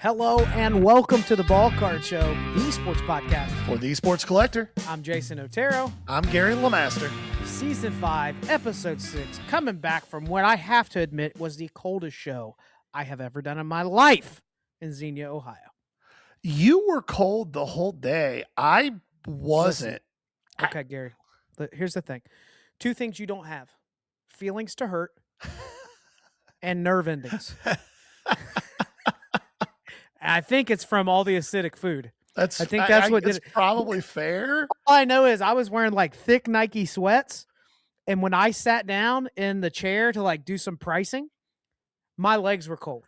Hello and welcome to the Ballcard Show, the sports podcast. For the sports collector, I'm Jason Otero. I'm Cary, LeMaster. Season 5, Episode 6, coming back from what I have to admit was the coldest show I have ever done in my life in Xenia, Ohio. You were cold the whole day. I wasn't. Listen, okay, Gary, here's the thing. 2 things you don't have. Feelings to hurt and nerve endings. I think it's from all the acidic food. I think that's what did it. Probably fair. All I know is I was wearing like thick Nike sweats, and when I sat down in the chair to like do some pricing, my legs were cold.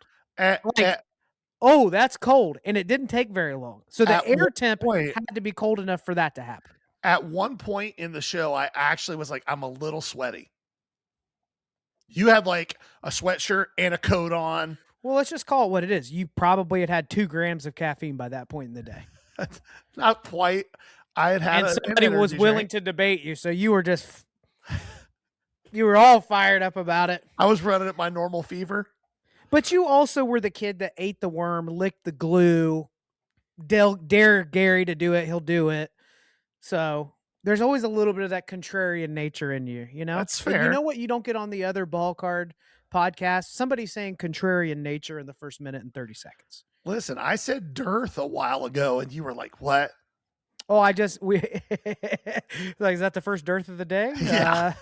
Oh, that's cold, and it didn't take very long. So the air temp had to be cold enough for that to happen. At one point in the show, I actually was like, I'm a little sweaty. You had like a sweatshirt and a coat on. Well, let's just call it what it is. You probably had 2 grams of caffeine by that point in the day. Not quite. I had and somebody was willing to debate you, so you were all fired up about it. I was running at my normal fever. But you also were the kid that ate the worm, licked the glue, dare Gary to do it, he'll do it. So there's always a little bit of that contrarian nature in you, you know? That's fair. But you know what you don't get on the other Ballcard podcast? Somebody saying contrarian nature in the first minute and 30 seconds. Listen, I said dearth a while ago, and you were like, what? Oh, like, is that the first dearth of the day? Yeah.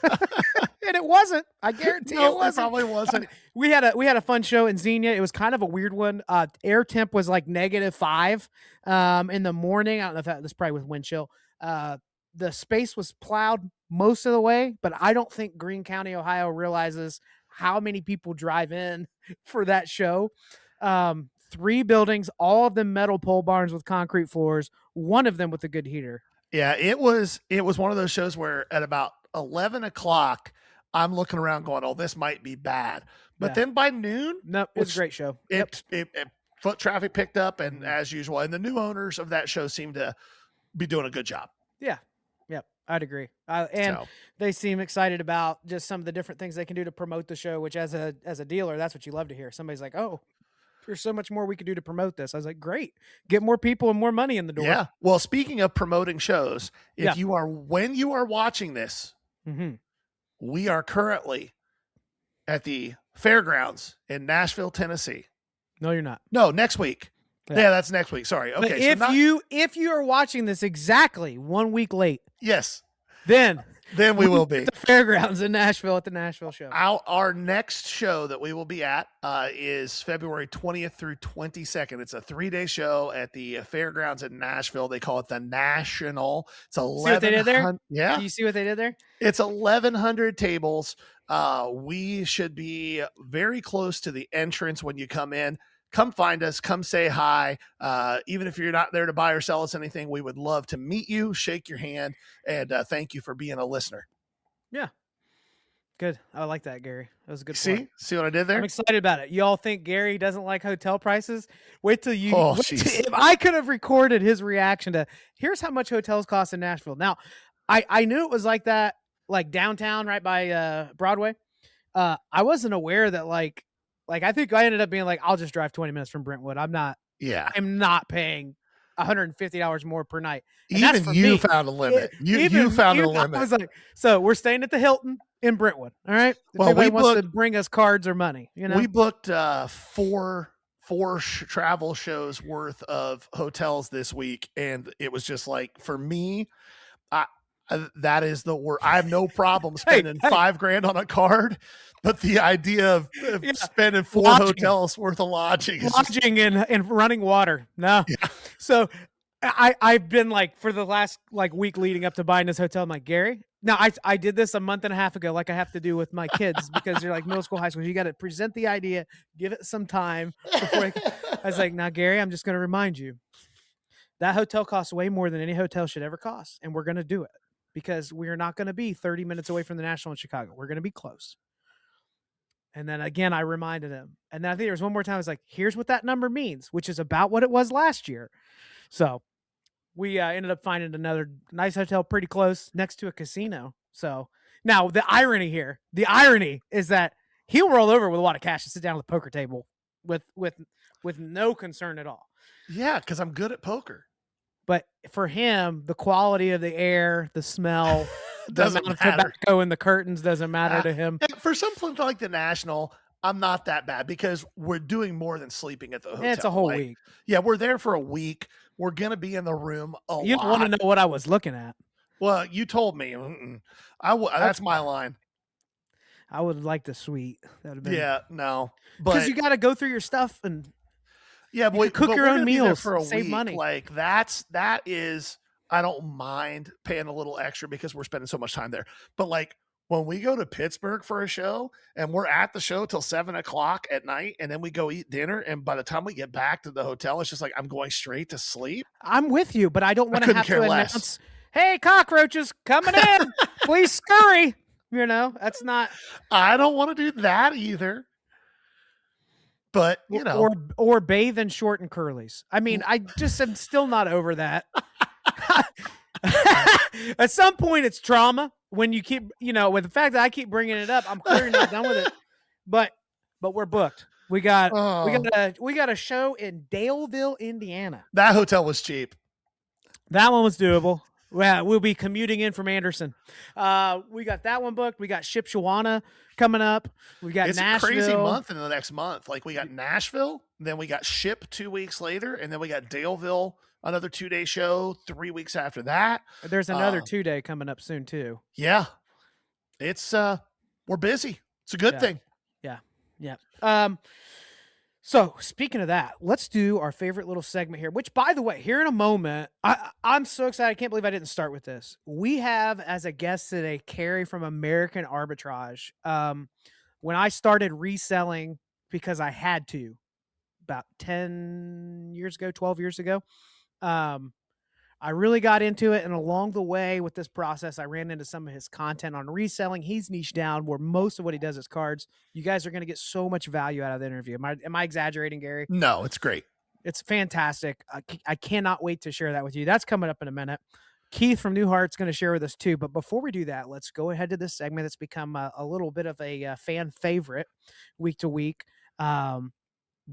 And it wasn't. I guarantee it wasn't. It probably wasn't. We had a fun show in Xenia. It was kind of a weird one. Air temp was like -5 in the morning. I don't know if that's probably with wind chill. The space was plowed most of the way, but I don't think Greene County, Ohio realizes how many people drive in for that show. 3 buildings, all of them metal pole barns with concrete floors, one of them with a good heater. Yeah, it was one of those shows where at about 11 o'clock, I'm looking around going, oh, this might be bad. But then by noon, it was a great show. Foot traffic picked up, and as usual, and the new owners of that show seem to be doing a good job. Yeah. Yep. I'd agree. They seem excited about just some of the different things they can do to promote the show, which as a dealer, that's what you love to hear. Somebody's like, oh, there's so much more we could do to promote this. I was like, great. Get more people and more money in the door. Yeah. Well, speaking of promoting shows, when you are watching this, we are currently at the fairgrounds in Nashville, Tennessee. No, you're not. No, next week. Yeah, that's next week. Sorry. Okay. But if you are watching this exactly 1 week late, yes, then we will be at the fairgrounds in Nashville at the Nashville show. Our next show that we will be at is February 20th through 22nd. It's a 3-day show at the fairgrounds in Nashville. They call it the National. It's 11. See what they did there? Yeah. Do you see what they did there? It's 1,100 tables. We should be very close to the entrance when you come in. Come find us. Come say hi. Even if you're not there to buy or sell us anything, we would love to meet you, shake your hand, and thank you for being a listener. Yeah. Good. I like that, Gary. That was a good point. See what I did there? I'm excited about it. You all think Gary doesn't like hotel prices? Wait till you. If I could have recorded his reaction to, here's how much hotels cost in Nashville. Now, I knew it was like that, like downtown right by Broadway. I wasn't aware that like I think I ended up being like, I'll just drive 20 minutes from Brentwood. I'm not paying $150 more per night. And even you found a limit. You found a limit. I was like, so we're staying at the Hilton in Brentwood. All right. If anybody wants to bring us cards or money, you know, we booked 4 travel shows worth of hotels this week. And it was just like, for me, that is the worst. I have no problem spending $5,000 on a card, but the idea of spending 4 hotels worth of lodging and running water. No. Yeah. So I've been like, for the last like week leading up to buying this hotel, I'm like, Gary, now I did this a month and a half ago, like I have to do with my kids because they're like middle school, high school. You got to present the idea, give it some time before I was like, now Gary, I'm just going to remind you that hotel costs way more than any hotel should ever cost. And we're going to do it. Because we are not going to be 30 minutes away from the National in Chicago. We're going to be close. And then again, I reminded him. And then I think there was one more time. I was like, here's what that number means, which is about what it was last year. So we ended up finding another nice hotel pretty close next to a casino. So now the irony is that he'll roll over with a lot of cash and sit down at the poker table with no concern at all. Yeah, because I'm good at poker. But for him, the quality of the air, the smell, the Doesn't amount of matter. tobacco in the curtains doesn't matter to him. And for something like the National, I'm not that bad because we're doing more than sleeping at the hotel. It's a whole week. Yeah, we're there for a week. We're going to be in the room a lot. You don't want to know what I was looking at. Well, you told me. That's my line. I would like the suite. That would have been. Yeah, no. Because you got to go through your stuff and yeah, you cook your own meals for a save week. money. Like that is, I don't mind paying a little extra because we're spending so much time there. But like when we go to Pittsburgh for a show and we're at the show till 7:00 at night, and then we go eat dinner, and by the time we get back to the hotel, it's just like I'm going straight to sleep. I'm with you, but I don't want to have to less. announce, "Hey, cockroaches coming in, please scurry." You know, that's not. I don't want to do that either. But you know, or bathe in short and curlies. I mean, I just am still not over that. At some point, it's trauma when you keep, with the fact that I keep bringing it up. I'm clearly not done with it, but we're booked. We got a show in Daleville, Indiana. That hotel was cheap. That one was doable. Well, we'll be commuting in from Anderson. We got that one booked. We got Shipshawana coming up. We got Nashville. It's a crazy month in the next month. Like we got Nashville, then we got Ship 2 weeks later, and then we got Daleville, another 2-day show 3 weeks after that. There's another 2-day coming up soon too. Yeah. It's we're busy. It's a good thing. Yeah. So speaking of that, let's do our favorite little segment here, which, by the way, here in a moment, I'm so excited. I can't believe I didn't start with this. We have as a guest today, Cary from American Arbitrage. When I started reselling, because I had to, about 10 years ago, 12 years ago, I really got into it. And along the way with this process, I ran into some of his content on reselling. He's niched down where most of what he does is cards. You guys are going to get so much value out of the interview. Am I exaggerating, Gary? No, it's great. It's fantastic. I cannot wait to share that with you. That's coming up in a minute. Keith from Neuhart is going to share with us too. But before we do that, let's go ahead to this segment that's become a little bit of a fan favorite week to week.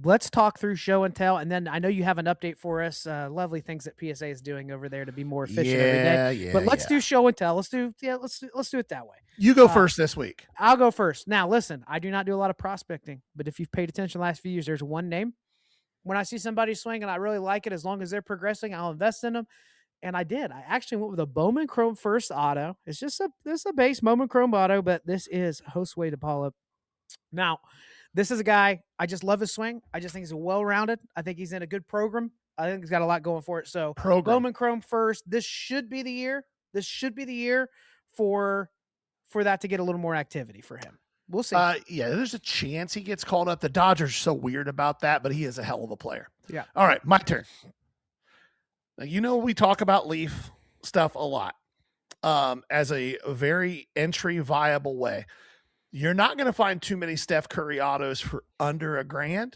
Let's talk through show and tell, and then I know you have an update for us. Lovely things that PSA is doing over there to be more efficient every day. Yeah, but let's do show and tell. Let's do it that way. You go first this week. I'll go first. Now, listen, I do not do a lot of prospecting, but if you've paid attention the last few years, there's one name. When I see somebody swing and I really like it, as long as they're progressing, I'll invest in them. And I did. I actually went with a Bowman Chrome First Auto. It's just a base Bowman Chrome Auto, but this is Josue DePaula. Now, this is a guy, I just love his swing. I just think he's well-rounded. I think he's in a good program. I think he's got a lot going for it. So Bowman Chrome First. This should be the year. This should be the year for that to get a little more activity for him. We'll see. Yeah, there's a chance he gets called up. The Dodgers are so weird about that, but he is a hell of a player. Yeah. All right, my turn. Now, we talk about Leaf stuff a lot as a very entry viable way. You're not going to find too many Steph Curry autos for under $1,000.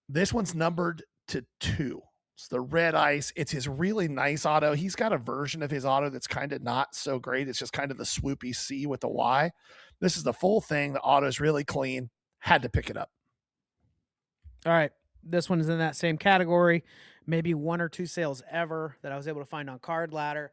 This one's numbered to 2. It's the red ice. It's his really nice auto. He's got a version of his auto that's kind of not so great. It's just kind of the swoopy C with the Y. This is the full thing. The auto's really clean. Had to pick it up. All right. This one is in that same category. Maybe 1 or 2 sales ever that I was able to find on Card Ladder.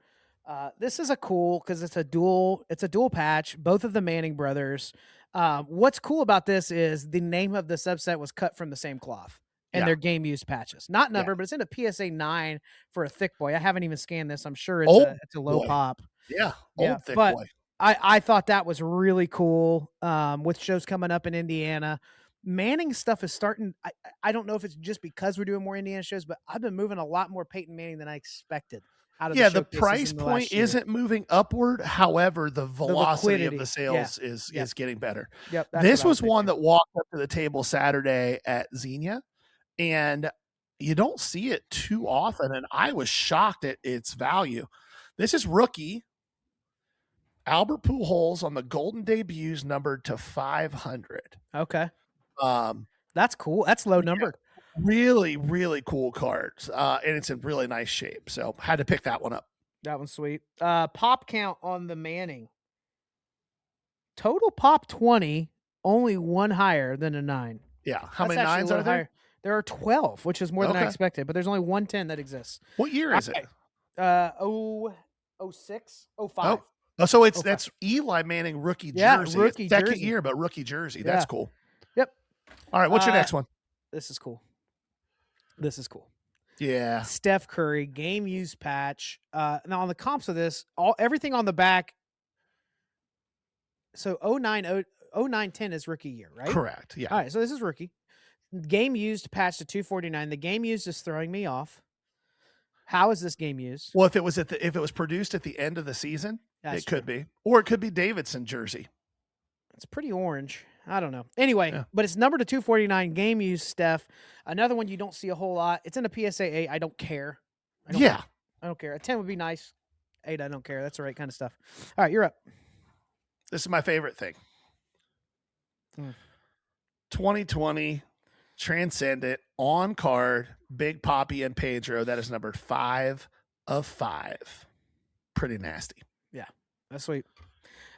This is because it's a dual patch, both of the Manning brothers. What's cool about this is the name of the subset was cut from the same cloth and their game used patches, not numbered, but it's in a PSA 9 for a thick boy. I haven't even scanned this. I'm sure it's a low pop. Yeah. Thick but boy. I thought that was really cool. With shows coming up in Indiana, Manning stuff is starting. I don't know if it's just because we're doing more Indiana shows, but I've been moving a lot more Peyton Manning than I expected. The price point isn't moving upward. However, the velocity of the sales is getting better. Yep, this was one that walked up to the table Saturday at Xenia, and you don't see it too often, and I was shocked at its value. This is rookie Albert Pujols on the Golden Debuts, numbered to 500. Okay. That's cool. That's low numbered. Really, really cool cards. And it's in really nice shape. So had to pick that one up. That one's sweet. Pop count on the Manning. Total pop 20, only one higher than a 9. Yeah. How That's many actually a nines little are there? higher. There are 12, which is more than I Okay. expected, but there's only 110 that exists. What year is it? Okay. 06, 05. Oh, so Oh, that's Eli Manning rookie Yeah, jersey. rookie It's second jersey. year, but rookie jersey. That's Yeah. cool. Yep. All right, what's your next one? This is cool. This is cool. Yeah. Steph Curry game use patch. Now on the comps of this, everything on the back. So 09-10 is rookie year, right? Correct. Yeah. All right, so this is rookie. Game used patch to 249. The game used is throwing me off. How is this game used? Well, if it was produced at the end of the season, That's it could be. Or it could be Davidson jersey. It's pretty orange. I don't know. Anyway, Yeah. but it's numbered to 249 game use, Steph. Another one you don't see a whole lot. It's in a PSA 8. I don't care. I don't care. A 10 would be nice. 8, I don't care. That's the right kind of stuff. All right, you're up. This is my favorite thing. 2020 Transcendent on card Big Papi and Pedro. That is numbered 5 of 5. Pretty nasty. Yeah, that's sweet.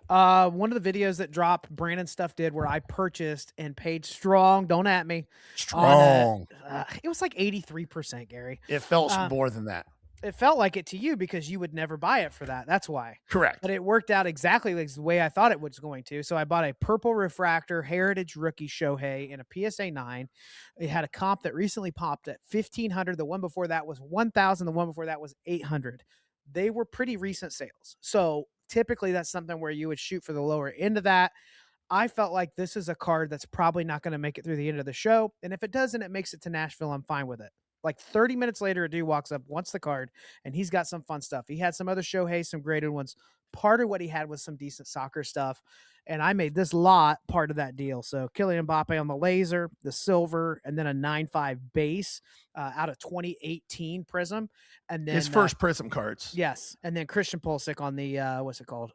One of the videos that dropped, Brandon stuff did where I purchased and paid strong. Don't at me. Strong. It was like 83%, Gary. It felt more than that. It felt like it to you because you would never buy it for that. That's why. Correct. But it worked out exactly like the way I thought it was going to. So I bought a purple refractor Heritage rookie Shohei in a PSA 9. It had a comp that recently popped at 1,500. The one before that was 1,000. The one before that was 800. They were pretty recent sales. So typically that's something where you would shoot for the lower end of that. I felt like this is a card that's probably not going to make it through the end of the show. And if it doesn't, it makes it to Nashville. I'm fine with it. Like 30 minutes later, a dude walks up, wants the card, and he's got some fun stuff. He had some other Shohei, some graded ones. Part of what he had was some decent soccer stuff. And I made this lot part of that deal. So Kylian Mbappe on the laser, the silver, and then a 9.5 base out of 2018 Prism. And then his first Prism cards. Yes. And then Christian Pulisic on the, what's it called?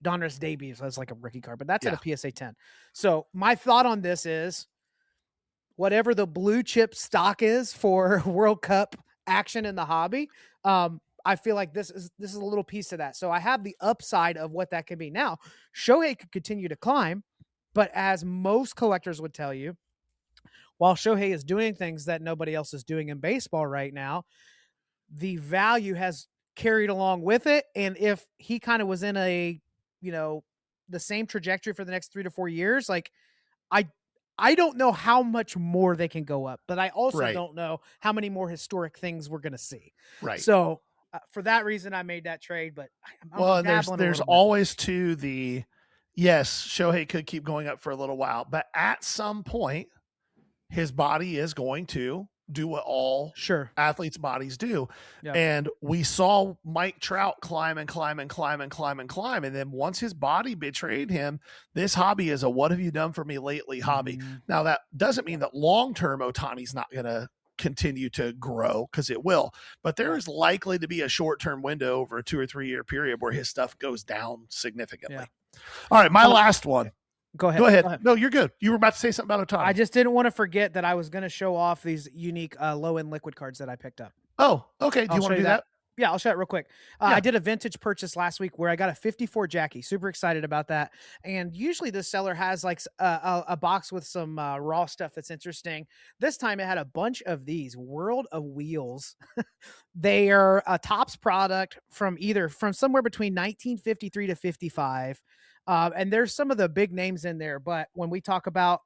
Donruss debut. So that's like a rookie card, but that's at a PSA 10. So my thought on this is, whatever the blue chip stock is for World Cup action in the hobby, I feel like this is a little piece of that. So I have the upside of what that can be. Now, Shohei could continue to climb, but as most collectors would tell you, while Shohei is doing things that nobody else is doing in baseball right now, the value has carried along with it. And if he kind of was in a, the same trajectory for the next 3 to 4 years, like I don't know how much more they can go up, but I also don't know how many more historic things we're going to see. Right. So for that reason, I made that trade, but there's always yes, Shohei could keep going up for a little while, but at some point his body is going to do what all athletes' bodies do. Yep. And we saw Mike Trout climb. And then once his body betrayed him, this hobby is a what have you done for me lately hobby. Now, that doesn't mean that long-term Ohtani's not going to continue to grow, because it will. But there is likely to be a short-term window over a 2 or 3 year period where his stuff goes down significantly. Yeah. All right, my last one. Go ahead. No, you're good. You were about to say something about Otero. I just didn't want to forget that I was going to show off these unique low-end liquid cards that I picked up. Oh, okay. Do you want to do that? Yeah, I'll show it real quick. I did a vintage purchase last week where I got a 54 Jackie. Super excited about that. And usually the seller has like a box with some raw stuff that's interesting. This time it had a bunch of these World of Wheels. They are a Topps product from somewhere between 1953 to 55. And there's some of the big names in there, but when we talk about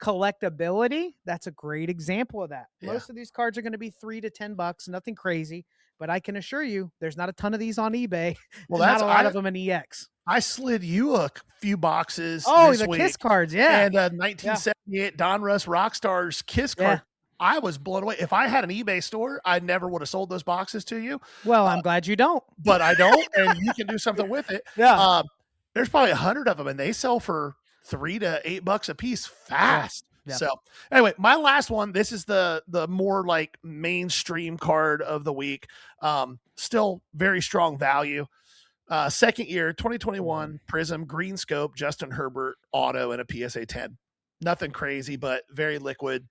collectability, that's a great example of that. Yeah. Most of these cards are going to be $3 to $10, nothing crazy, but I can assure you there's not a ton of these on eBay. Well, that's not a lot of them in EX. I slid you a few boxes. Oh, the week. Kiss cards. Yeah. And 1978 Donruss Rockstars Kiss card. I was blown away. If I had an eBay store, I never would have sold those boxes to you. Well, I'm glad you don't, but I don't. And you can do something with it. Yeah. There's probably 100 of them and they sell for $3 to $8 a piece fast. Yeah. So anyway, my last one, this is the more like mainstream card of the week. Still very strong value. Second year, 2021 Prism Green Scope, Justin Herbert auto and a PSA 10. Nothing crazy, but very liquid,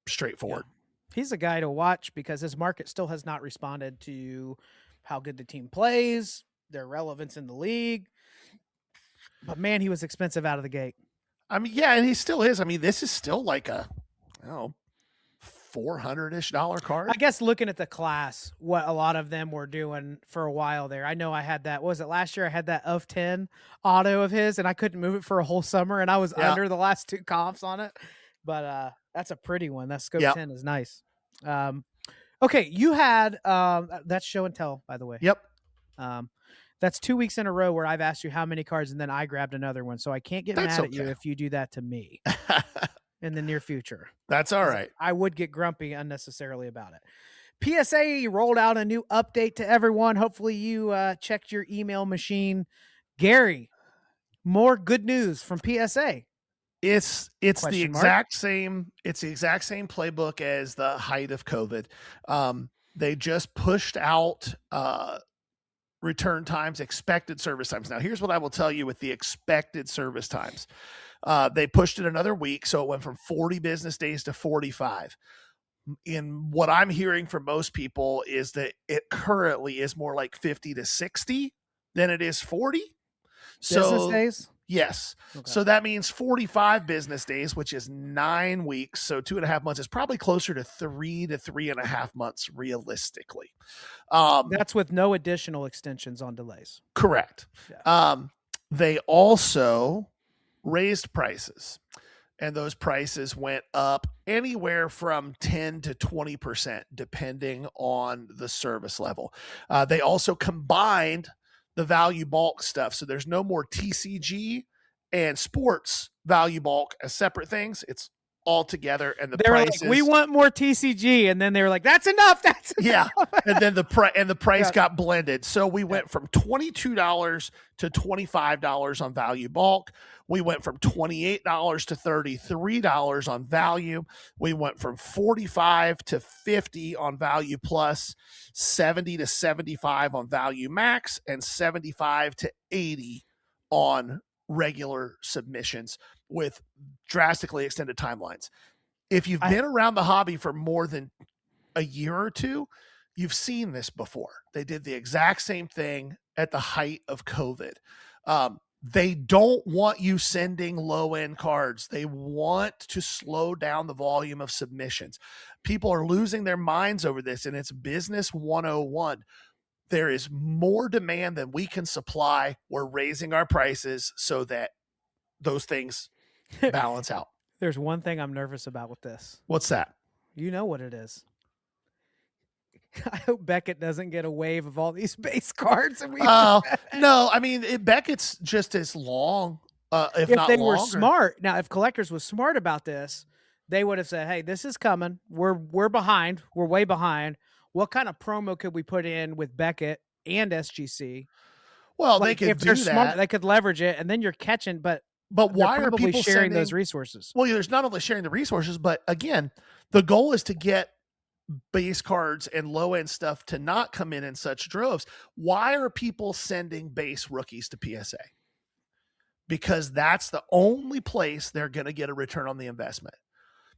straightforward. Yeah. He's a guy to watch because his market still has not responded to how good the team plays, their relevance in the league. But man, he was expensive out of the gate. I mean, yeah, and he still is. I mean, this is still like a know, $400-ish card. I guess looking at the class, what a lot of them were doing for a while there. I know I had that. What was it last year? I had that of 10 auto of his, and I couldn't move it for a whole summer, and I was under the last 2 comps on it. But that's a pretty one. That scope 10 is nice. Okay, you had that's show and tell, by the way. Yep. That's 2 weeks in a row where I've asked you how many cards, and then I grabbed another one. So I can't get mad at you if you do that to me in the near future. That's all right. I would get grumpy unnecessarily about it. PSA rolled out a new update to everyone. Hopefully you checked your email machine. Gary, more good news from PSA. It's the exact same playbook as the height of COVID. They just pushed out return times, expected service times. Now, here's what I will tell you with the expected service times. They pushed it another week, so it went from 40 business days to 45. In what I'm hearing from most people is that it currently is more like 50 to 60 than it is 40. Business days? Yes. Okay. So that means 45 business days, which is 9 weeks. So 2.5 months is probably closer to 3 to 3.5 months realistically. That's with no additional extensions on delays. Correct. Yeah. They also raised prices, and those prices went up anywhere from 10 to 20%, depending on the service level. They also combined the value bulk stuff. So there's no more TCG and sports value bulk as separate things. It's all together. And the price like, we want more TCG. And then they were like, that's enough. That's enough. Yeah. And then the price got blended. So we went from $22 to $25 on value bulk. We went from $28 to $33 on value. We went from 45 to 50 on value plus, 70 to 75 on value max, and 75 to 80 on regular submissions with drastically extended timelines. If you've been around the hobby for more than a year or two, you've seen this before. They did the exact same thing at the height of COVID. They don't want you sending low-end cards. They want to slow down the volume of submissions. People are losing their minds over this, and it's business 101. There is more demand than we can supply. We're raising our prices so that those things balance out. There's one thing I'm nervous about with this. What's that? You know what it is. I hope Beckett doesn't get a wave of all these base cards. And no, I mean, Beckett's just as long, if not they longer. Were smart. Now, if collectors was smart about this, they would have said, hey, this is coming. We're behind. We're way behind. What kind of promo could we put in with Beckett and SGC? Well, like, they could do that. Smart, they could leverage it, and then you're catching, but why are people sharing those resources? Well, there's not only sharing the resources, but again, the goal is to get base cards and low end stuff to not come in such droves. Why are people sending base rookies to PSA? Because that's the only place they're going to get a return on the investment.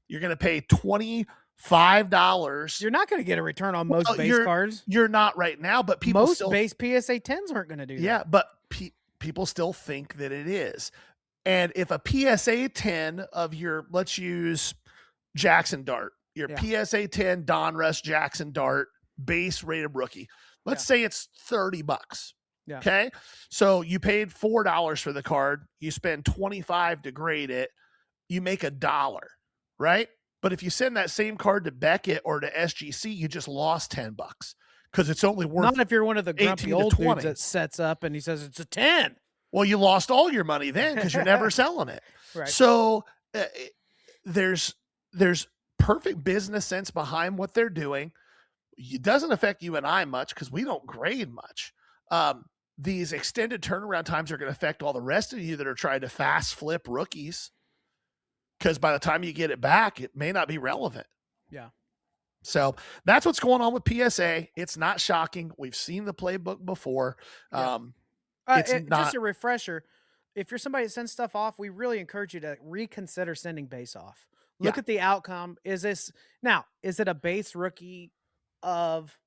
You're going to pay $25. You're not going to get a return on most base cards. You're not right now, but people most base PSA 10s aren't going to do that. Yeah, but people still think that it is. And if a PSA 10 of your, let's use Jackson Dart, your PSA 10 Donruss Jackson Dart base rated rookie. Let's say it's $30. Yeah. Okay. So you paid $4 for the card. You spend $25 to grade it. You make $1, right? But if you send that same card to Beckett or to SGC, you just lost $10 because it's only worth. Not if you're one of the grumpy old dudes that sets up and he says it's a 10. Well, you lost all your money then because you're never selling it. Right. So there's perfect business sense behind what they're doing. It doesn't affect you and I much because we don't grade much. These extended turnaround times are going to affect all the rest of you that are trying to fast flip rookies because by the time you get it back, it may not be relevant. Yeah. So that's what's going on with PSA. It's not shocking. We've seen the playbook before. Yeah. Just a refresher. If you're somebody that sends stuff off, we really encourage you to reconsider sending base off. Look at the outcome. Is it a base rookie of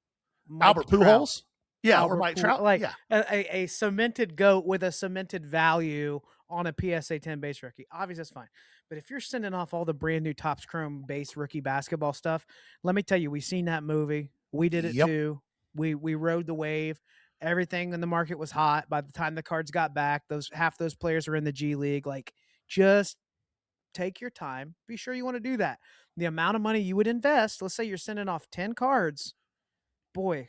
Albert Pujols? Yeah, Albert or Mike Trout. Like a cemented goat with a cemented value on a PSA 10 base rookie. Obviously, that's fine. But if you're sending off all the brand new Topps Chrome base rookie basketball stuff, let me tell you, we've seen that movie. We did it Yep. too. We rode the wave. Everything in the market was hot. By the time the cards got back, half those players were in the G League. Like, just take your time. Be sure you want to do that. The amount of money you would invest, let's say you're sending off 10 cards, boy,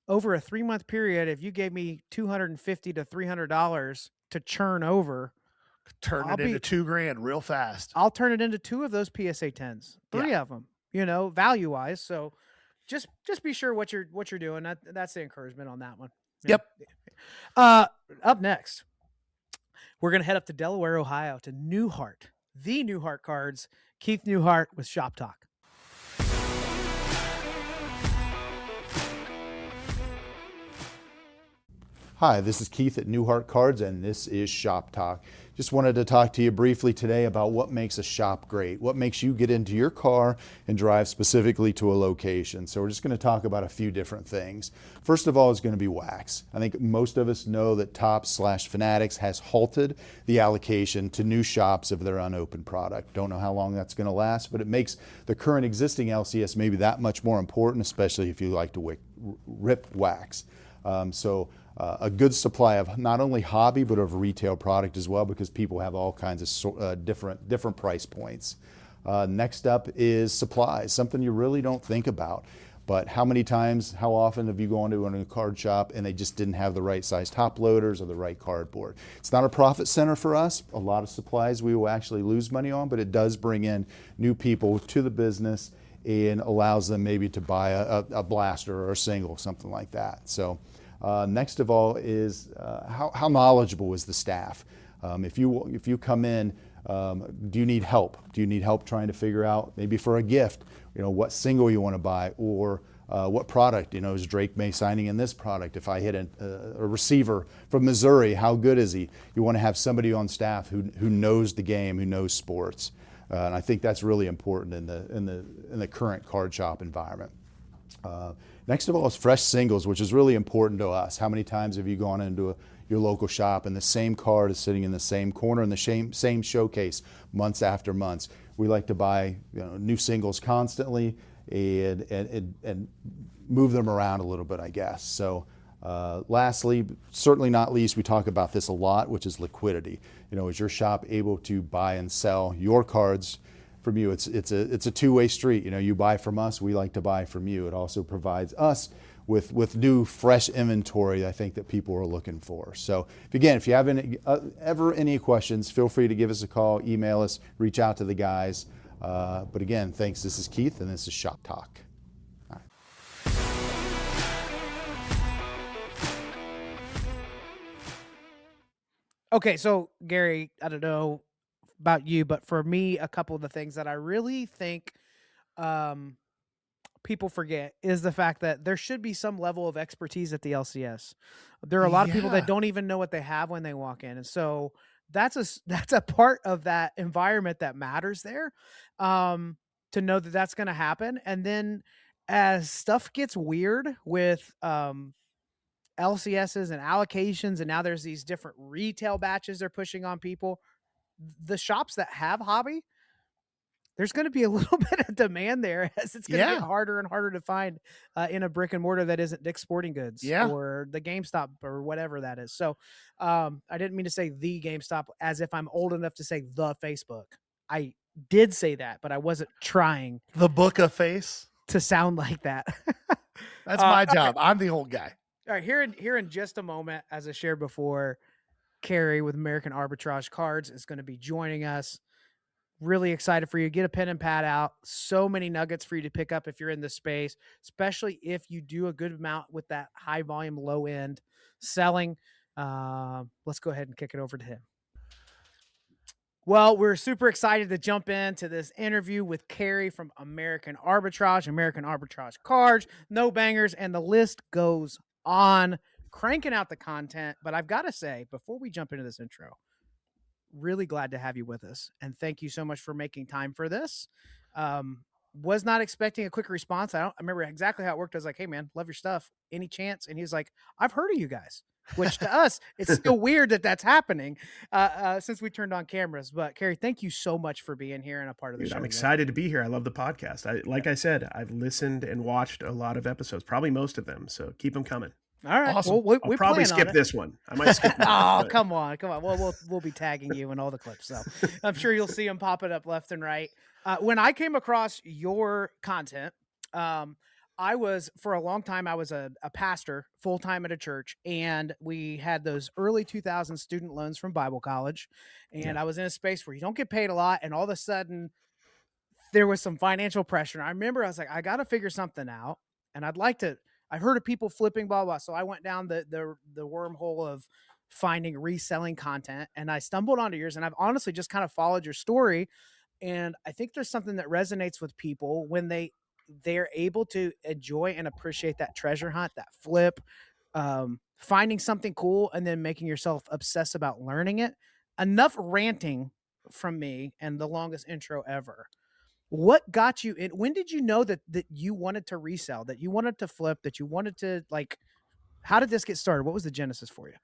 over a 3-month period, if you gave me $250 to $300 to churn over, Turn it into $2,000 real fast. I'll turn it into 2 of those PSA 10s, 3 of them, value wise. So just be sure what you're doing. That's the encouragement on that one. Yep. Up next, we're going to head up to Delaware, Ohio, to Neuhart, the Neuhart Cards. Keith Neuhart with Shop Talk. Hi, this is Keith at Neuhart Cards, and this is Shop Talk. Just wanted to talk to you briefly today about what makes a shop great, what makes you get into your car and drive specifically to a location. So we're just going to talk about a few different things. First of all is going to be wax. I think most of us know that Topps/Fanatics has halted the allocation to new shops of their unopened product. Don't know how long that's going to last, but it makes the current existing LCS maybe that much more important, especially if you like to rip wax. A good supply of not only hobby but of retail product as well, because people have all kinds of different price points. Next up is supplies, something you really don't think about. But how often have you gone to a card shop and they just didn't have the right size top loaders or the right cardboard? It's not a profit center for us. A lot of supplies we will actually lose money on, but it does bring in new people to the business and allows them maybe to buy a blaster or a single, something like that. So. Next of all is how knowledgeable is the staff? If you come in, do you need help? Do you need help trying to figure out, maybe for a gift, what single you want to buy, or what product? Is Drake May signing in this product? If I hit a receiver from Missouri, how good is he? You want to have somebody on staff who knows the game, who knows sports, and I think that's really important in the current card shop environment. Next of all is fresh singles, which is really important to us. How many times have you gone into your local shop and the same card is sitting in the same corner in the same showcase months after months? We like to buy new singles constantly and move them around a little bit, I guess. So lastly, certainly not least, we talk about this a lot, which is liquidity. Is your shop able to buy and sell your cards from you? It's a two-way street. You buy from us, we like to buy from you. It also provides us with new, fresh inventory I think that people are looking for. So if you have any questions, feel free to give us a call, email us, reach out to the guys. But again, thanks. This is Keith, and this is Shop Talk. All right. Okay, so Gary, I don't know about you, but for me, a couple of the things that I really think people forget is the fact that there should be some level of expertise at the LCS. There are a lot of people that don't even know what they have when they walk in, and so that's a part of that environment that matters there, to know that that's going to happen. And then as stuff gets weird with LCSs and allocations, and now there's these different retail batches they're pushing on people, the shops that have hobby, there's going to be a little bit of demand there, as it's going to get harder and harder to find in a brick and mortar that isn't Dick's Sporting Goods or the GameStop or whatever that is. So I didn't mean to say the GameStop as if I'm old enough to say the Facebook. I did say that, but I wasn't trying the book of face to sound like that. That's my job. I'm the old guy. All right, here in just a moment, as I shared before, Cary with American Arbitrage Cards is going to be joining us. Really excited for you. Get a pen and pad out. So many nuggets for you to pick up if you're in this space, especially if you do a good amount with that high volume, low end selling. Let's go ahead and kick it over to him. Well, we're super excited to jump into this interview with Cary from American Arbitrage Cards, No Bangers, and the list goes on. Cranking out the content. But I've got to say, before we jump into this intro, really glad to have you with us. And thank you so much for making time for this. Was not expecting a quick response. I remember exactly how it worked. I was like, hey man, love your stuff. Any chance? And he's like, I've heard of you guys. which to us, it's still weird that that's happening since we turned on cameras. But Cary, thank you so much for being here and a part of the Dude, show. I'm excited to be here. I love the podcast. Like I said, I've listened and watched a lot of episodes, probably most of them. So keep them coming. All right. Awesome. Well, I'll probably skip this one. I might skip. Oh, come on. We'll be tagging you in all the clips, so I'm sure you'll see them popping up left and right. When I came across your content, I was for a long time I was a pastor full time at a church, and we had those early 2000 student loans from Bible college, and I was in a space where you don't get paid a lot, and all of a sudden there was some financial pressure. And I remember I was like, I got to figure something out, and I've heard of people flipping, blah, blah. So I went down the wormhole of finding reselling content, and I stumbled onto yours, and I've honestly just kind of followed your story. And I think there's something that resonates with people when they're able to enjoy and appreciate that treasure hunt, that flip, finding something cool and then making yourself obsess about learning it. Enough ranting from me and the longest intro ever. What got you in? When did you know that you wanted to resell, that you wanted to flip, that you wanted to how did this get started? What was the genesis for you?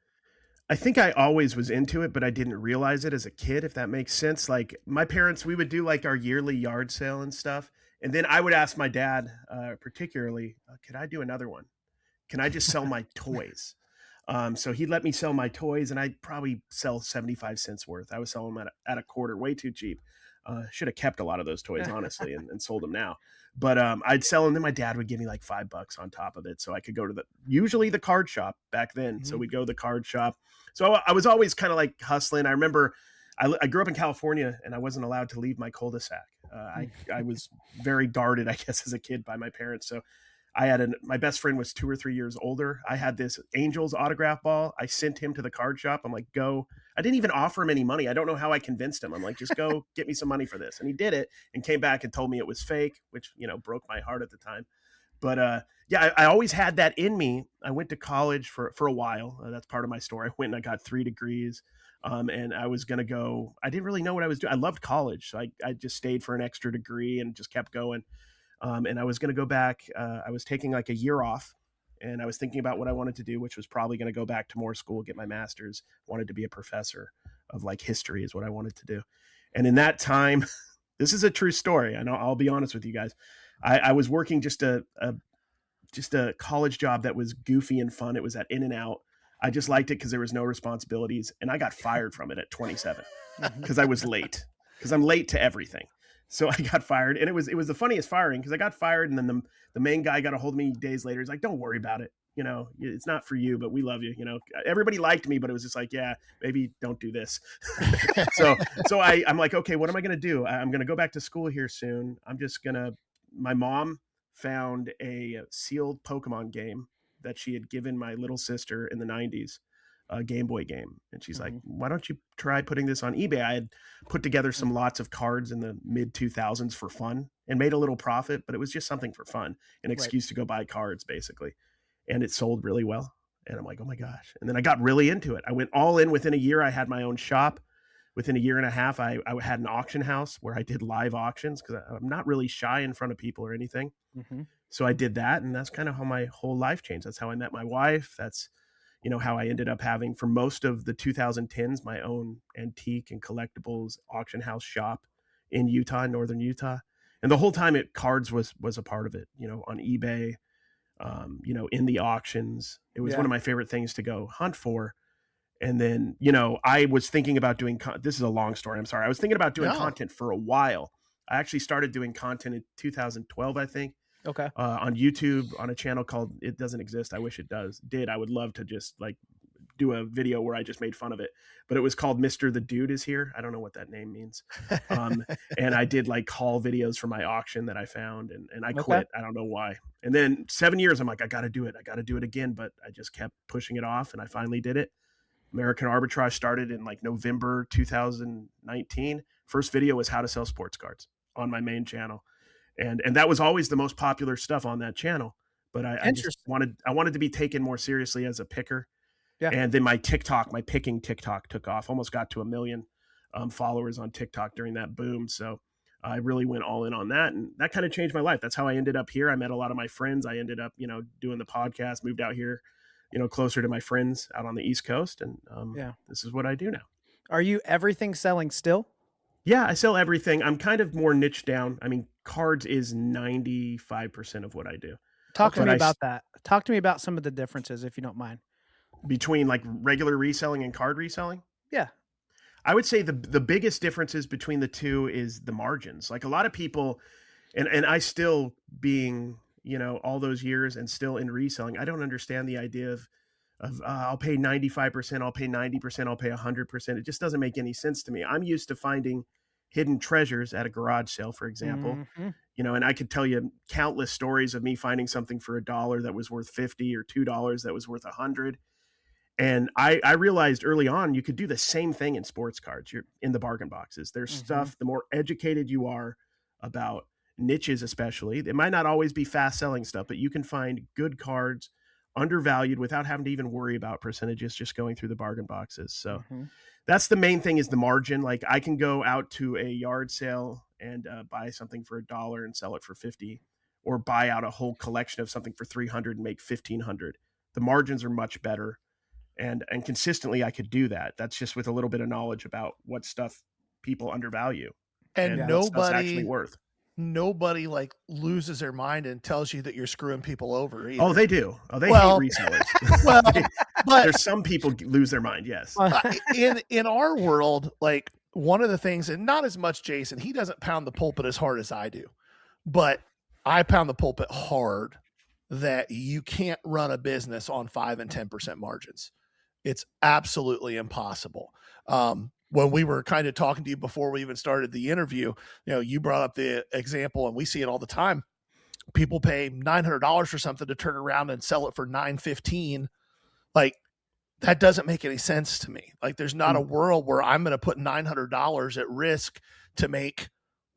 I think I always was into it, but I didn't realize it as a kid, if that makes sense. Like my parents, we would do like our yearly yard sale and stuff. And then I would ask my dad, particularly, could I do another one? Can I just sell my toys? So he'd let me sell my toys, and I'd probably sell 75 cents worth. I was selling them at a quarter, way too cheap. Should have kept a lot of those toys, honestly, and sold them now. But I'd sell them. Then my dad would give me like $5 on top of it, so I could go to usually the card shop back then. Mm-hmm. So we'd go to the card shop. So I was always kind of like hustling. I remember I grew up in California, and I wasn't allowed to leave my cul-de-sac. I was very guarded, I guess, as a kid by my parents. So I had my best friend was 2 or 3 years older. I had this Angels autograph ball. I sent him to the card shop. I'm like, go. I didn't even offer him any money. I don't know how I convinced him. I'm like, just go get me some money for this. And he did it and came back and told me it was fake, which, broke my heart at the time. But I always had that in me. I went to college for a while. That's part of my story. I went and I got 3 degrees. And I was going to go. I didn't really know what I was doing. I loved college. So I just stayed for an extra degree and just kept going. And I was going to go back. I was taking like a year off, and I was thinking about what I wanted to do, which was probably going to go back to more school, get my master's. Wanted to be a professor of like history is what I wanted to do. And in that time, this is a true story. I know, I'll be honest with you guys. I was working just a college job that was goofy and fun. It was at In-N-Out. I just liked it because there was no responsibilities, and I got fired from it at 27 because I was late, because I'm late to everything. So I got fired, and it was the funniest firing, because I got fired, and then the main guy got a hold of me days later. He's like, "Don't worry about it. It's not for you, but we love you." Everybody liked me, but it was just like, yeah, maybe don't do this. so I'm like, okay, what am I going to do? I'm going to go back to school here soon. My mom found a sealed Pokemon game that she had given my little sister in the 90s. A Game Boy game. And she's like, why don't you try putting this on eBay? I had put together some lots of cards in the mid 2000s for fun and made a little profit, but it was just something for fun, an excuse to go buy cards basically. And it sold really well. And I'm like, oh my gosh. And then I got really into it. I went all in. Within a year, I had my own shop. Within a year and a half, I had an auction house where I did live auctions, because I'm not really shy in front of people or anything. Mm-hmm. So I did that. And that's kind of how my whole life changed. That's how I met my wife. That's how I ended up having, for most of the 2010s, my own antique and collectibles auction house shop in Utah, northern Utah. And the whole time cards was a part of it, on eBay, in the auctions. It was one of my favorite things to go hunt for. And then, I was thinking about doing, this is a long story, I'm sorry. I was thinking about doing content for a while. I actually started doing content in 2012, I think. Okay. On YouTube, on a channel called, it doesn't exist. I wish it did. I would love to just do a video where I just made fun of it, but it was called Mr. The Dude Is Here. I don't know what that name means. And I did haul videos for my auction that I found, and I quit. I don't know why. And then 7 years, I'm like, I got to do it. I got to do it again. But I just kept pushing it off, and I finally did it. American Arbitrage started in November 2019. First video was how to sell sports cards on my main channel. And that was always the most popular stuff on that channel. But I just wanted to be taken more seriously as a picker. Yeah. And then my picking TikTok took off. Almost got to 1 million followers on TikTok during that boom. So I really went all in on that. And that kind of changed my life. That's how I ended up here. I met a lot of my friends. I ended up, doing the podcast, moved out here closer to my friends out on the East Coast. And this is what I do now. Are you everything selling still? Yeah, I sell everything. I'm kind of more niche down. I mean, cards is 95% of what I do. Talk to me about that. Talk to me about some of the differences, if you don't mind. Between like regular reselling and card reselling? Yeah. I would say the biggest differences between the two is the margins. Like a lot of people, and I still being, all those years and still in reselling, I don't understand the idea of I'll pay 95%, I'll pay 90%, I'll pay 100%. It just doesn't make any sense to me. I'm used to finding hidden treasures at a garage sale, for example, and I could tell you countless stories of me finding something for $1 that was worth 50 or $2 that was worth 100. And I realized early on, you could do the same thing in sports cards. You're in the bargain boxes. There's stuff, the more educated you are about niches, especially, it might not always be fast selling stuff, but you can find good cards undervalued without having to even worry about percentages, just going through the bargain boxes. So that's the main thing, is the margin. Like I can go out to a yard sale and buy something for $1 and sell it for 50, or buy out a whole collection of something for 300 and make 1,500. The margins are much better. And consistently I could do that. That's just with a little bit of knowledge about what stuff people undervalue and nobody actually worth. Nobody like loses their mind and tells you that you're screwing people over either. Oh, they do. Oh, they hate resellers. Well, but there's some people lose their mind. Yes. In our world, like one of the things, and not as much Jason, he doesn't pound the pulpit as hard as I do, but I pound the pulpit hard that you can't run a business on 5 and 10% margins. It's absolutely impossible. When we were kind of talking to you before we even started the interview, you brought up the example, and we see it all the time. People pay $900 for something to turn around and sell it for $915. Like that doesn't make any sense to me. Like there's not a world where I'm going to put $900 at risk to make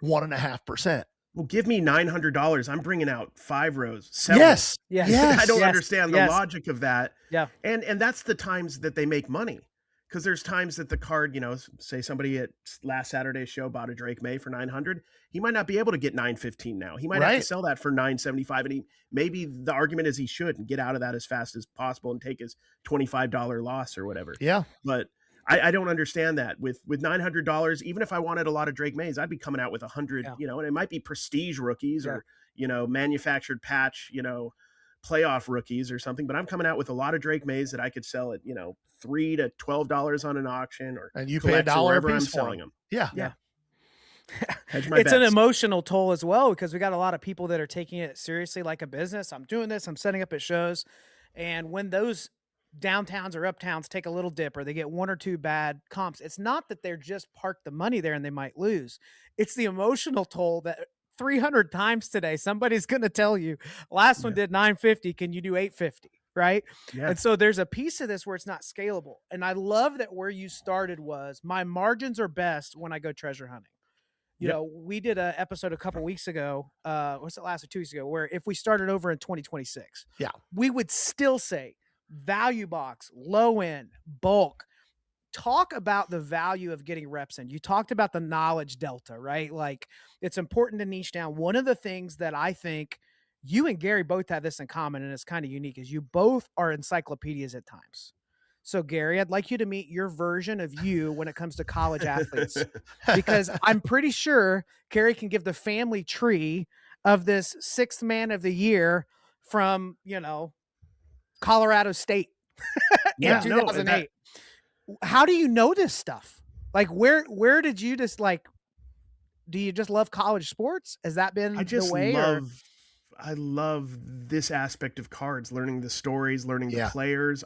1.5%. Well, give me $900. I'm bringing out 5 rows. Yes. I don't understand the logic of that. Yeah. And that's the times that they make money. Because there's times that the card, say somebody at last Saturday's show bought a Drake May for $900. He might not be able to get $915 now. He might have to sell that for $975. And maybe the argument is he should and get out of that as fast as possible and take his $25 loss or whatever. Yeah. But I don't understand that with $900. Even if I wanted a lot of Drake Mays, I'd be coming out with 100, and it might be prestige rookies or, manufactured patch, playoff rookies or something, but I'm coming out with a lot of Drake Mays that I could sell at, $3 to $12 on an auction, and you pay $1 a piece I'm for selling them. Yeah. It's an emotional toll as well, because we got a lot of people that are taking it seriously like a business. I'm doing this, I'm setting up at shows. And when those downtowns or uptowns take a little dip, or they get 1 or 2 bad comps, it's not that they're just parked the money there and they might lose. It's the emotional toll that 300 times today, somebody's going to tell you, last one did 950. Can you do 850? Right. Yeah. And so there's a piece of this where it's not scalable. And I love that where you started was, my margins are best when I go treasure hunting. We did an episode a couple weeks ago. Was it last or 2 weeks ago? Where if we started over in 2026, we would still say value box, low end, bulk. Talk about the value of getting reps in. You talked about the knowledge delta, right? Like it's important to niche down. One of the things that I think you and Gary both have this in common, and it's kind of unique, is you both are encyclopedias at times. So Gary, I'd like you to meet your version of you when it comes to college athletes, because I'm pretty sure Gary can give the family tree of this 6th man of the year from, Colorado State in 2008. How do you know this stuff? Like where did you just do you just love college sports? Has that been the way? I love this aspect of cards, learning the stories, learning the players.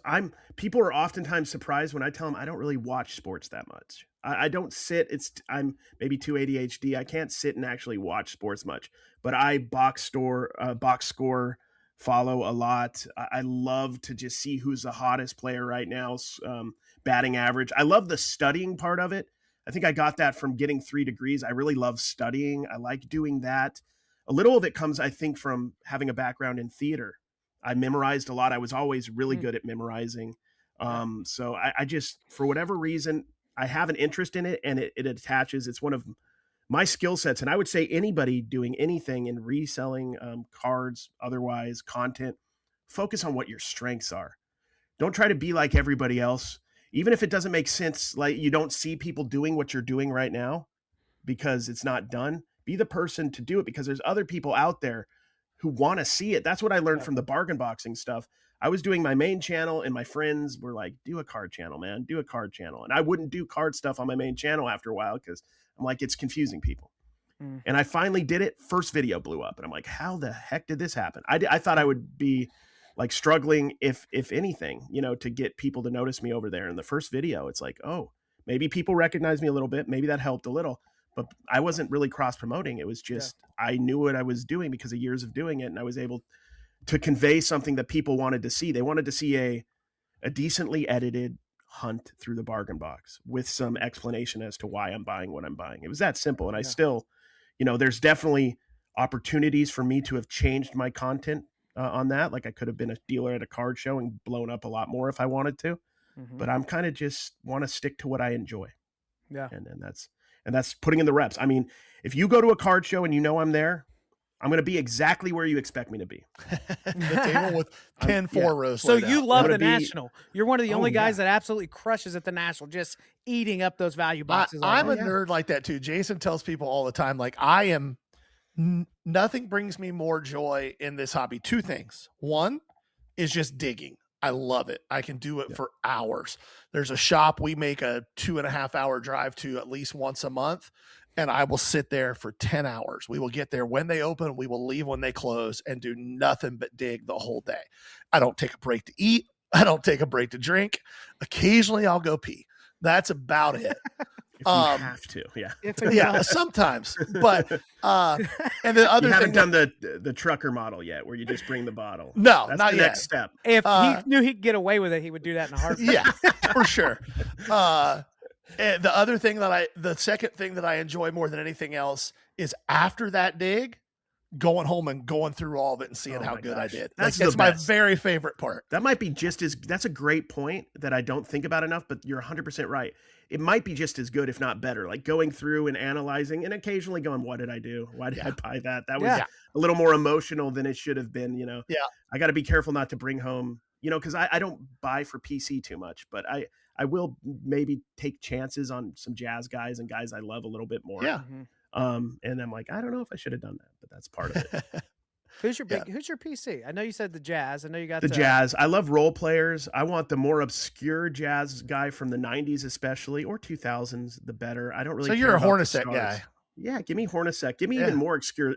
People are oftentimes surprised when I tell them I don't really watch sports that much. I don't sit. I'm maybe too ADHD. I can't sit and actually watch sports much, but I box score, follow a lot. I love to just see who's the hottest player right now. Batting average. I love the studying part of it. I think I got that from getting 3 degrees. I really love studying. I like doing that. A little of it comes, I think, from having a background in theater. I memorized a lot. I was always really good at memorizing. So I just, for whatever reason, I have an interest in it, and it attaches. It's one of my skill sets. And I would say anybody doing anything in reselling cards, otherwise content, focus on what your strengths are. Don't try to be like everybody else. Even if it doesn't make sense, like you don't see people doing what you're doing right now because it's not done. Be the person to do it because there's other people out there who want to see it. That's what I learned from the bargain boxing stuff. I was doing my main channel and my friends were like, do a card channel, man, do a card channel. And I wouldn't do card stuff on my main channel after a while because I'm like, it's confusing people. And I finally did it. First video blew up and I'm like, how the heck did this happen? I thought I would be like struggling, if anything, you know, to get people to notice me over there. In the first video, it's like, oh, maybe people recognize me a little bit. Maybe that helped a little, but I wasn't really cross promoting. It was just, I knew what I was doing because of years of doing it. And I was able to convey something that people wanted to see. They wanted to see a decently edited hunt through the bargain box with some explanation as to why I'm buying what I'm buying. It was that simple. And I still, you know, there's definitely opportunities for me to have changed my content on that. Like I could have been a dealer at a card show and blown up a lot more if I wanted to, but I'm kind of just want to stick to what I enjoy. Yeah. And that's putting in the reps. I mean, if you go to a card show and you know I'm there, I'm going to be exactly where you expect me to be. The table with 10 rows. So you love the be- National. You're one of the Oh, only guys yeah. that absolutely crushes at the National, just eating up those value boxes. I'm a already. nerd like that too. Jason tells people all the time, like nothing brings me more joy in this hobby. Two things. One is just digging. I love it. I can do it for hours. There's a shop we make a 2.5 hour drive to at least once a month. And I will sit there for 10 hours. We will get there when they open. We will leave when they close and do nothing but dig the whole day. I don't take a break to eat. I don't take a break to drink. Occasionally I'll go pee. That's about it. If you have to, Yeah, sometimes. But and the other you haven't thing done the trucker model yet, where you just bring the bottle. No, That's not the yet. next step. If he knew he'd get away with it, he would do that in a heartbeat. Yeah, for sure. And the second thing that I enjoy more than anything else is after that dig, going home and going through all of it and seeing how good I did. That's That's the my best. very favorite part. That might be that's a great point that I don't think about enough, but you're 100% right. It might be just as good, if not better, like going through and analyzing and occasionally going, what did I do? Why did I buy that? That was a little more emotional than it should have been. You know, I got to be careful not to bring home, you know, cause I don't buy for PC too much, but I will maybe take chances on some jazz guys and guys I love a little bit more. Yeah. And I'm like, I don't know if I should have done that, but that's part of it. Who's your PC? I know you said the Jazz. I know you got the Jazz. I love role players. I want the more obscure jazz guy from the 90s, especially, or 2000s, the better. I don't really. So you're a Hornacek guy. Yeah, give me Hornacek. Give me even more obscure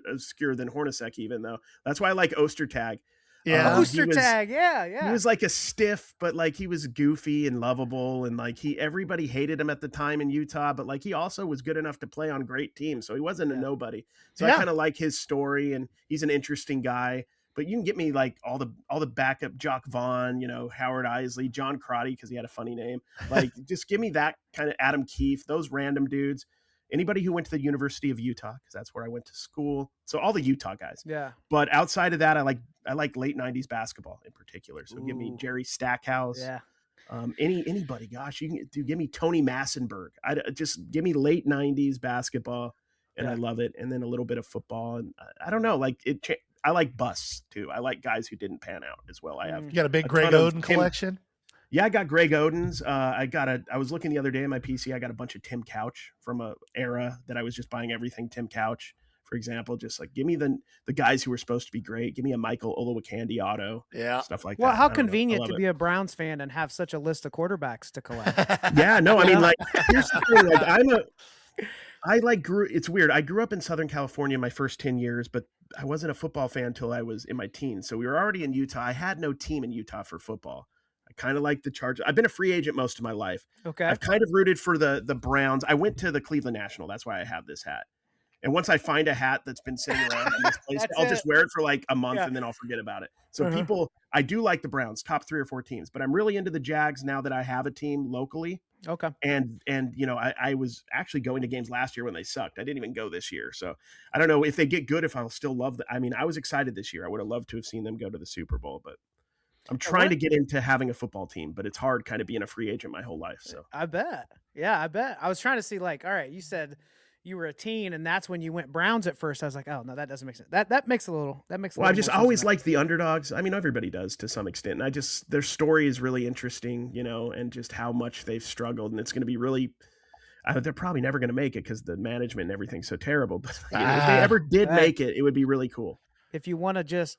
than Hornacek, even though. That's why I like Ostertag. Yeah, Ostertag. Yeah. He was like a stiff, but like he was goofy and lovable, and like everybody hated him at the time in Utah, but like he also was good enough to play on great teams, so he wasn't a nobody. So I kind of like his story, and he's an interesting guy. But you can get me like all the backup, Jock Vaughn, you know, Howard Isley, John Crotty because he had a funny name. Like just give me that kind of Adam Keefe, those random dudes. Anybody who went to the University of Utah, because that's where I went to school. So all the Utah guys. Yeah. But outside of that, I like late 90s basketball in particular. So give me Jerry Stackhouse. Yeah. Anybody, gosh, you can give me Tony Massenberg. Just give me late 90s basketball, and I love it. And then a little bit of football. And I don't know, like I like busts too. I like guys who didn't pan out as well. I have. You got a big Greg Oden collection? Yeah, I got Greg Oden's. I was looking the other day on my PC. I got a bunch of Tim Couch from a era that I was just buying everything Tim Couch, for example. Just like give me the guys who were supposed to be great. Give me a Michael Olowokandi auto. Yeah, stuff like that. Well, how convenient to be a Browns fan and have such a list of quarterbacks to collect. Yeah, no, I mean, like here's the thing. Like it's weird. I grew up in Southern California my first 10 years, but I wasn't a football fan until I was in my teens. So we were already in Utah. I had no team in Utah for football. I kind of like the Chargers. I've been a free agent most of my life. Okay. I've kind of rooted for the Browns. I went to the Cleveland National. That's why I have this hat. And once I find a hat that's been sitting around in this place, I'll just wear it for like a month and then I'll forget about it. So I do like the Browns, top 3 or 4 teams, but I'm really into the Jags now that I have a team locally. Okay. And you know, I was actually going to games last year when they sucked. I didn't even go this year. So I don't know if they get good, if I'll still love them. I mean, I was excited this year. I would have loved to have seen them go to the Super Bowl, but I'm trying to get into having a football team, but it's hard kind of being a free agent my whole life. So I bet. Yeah, I bet. I was trying to see like, all right, you said you were a teen and that's when you went Browns at first. I was like, oh no, that doesn't make sense. That makes a little. Well, I've just always liked the underdogs. I mean, everybody does to some extent. And their story is really interesting, and just how much they've struggled. And it's going to be really, they're probably never going to make it because the management and everything's so terrible. But if they ever did make it, it would be really cool. If you want to just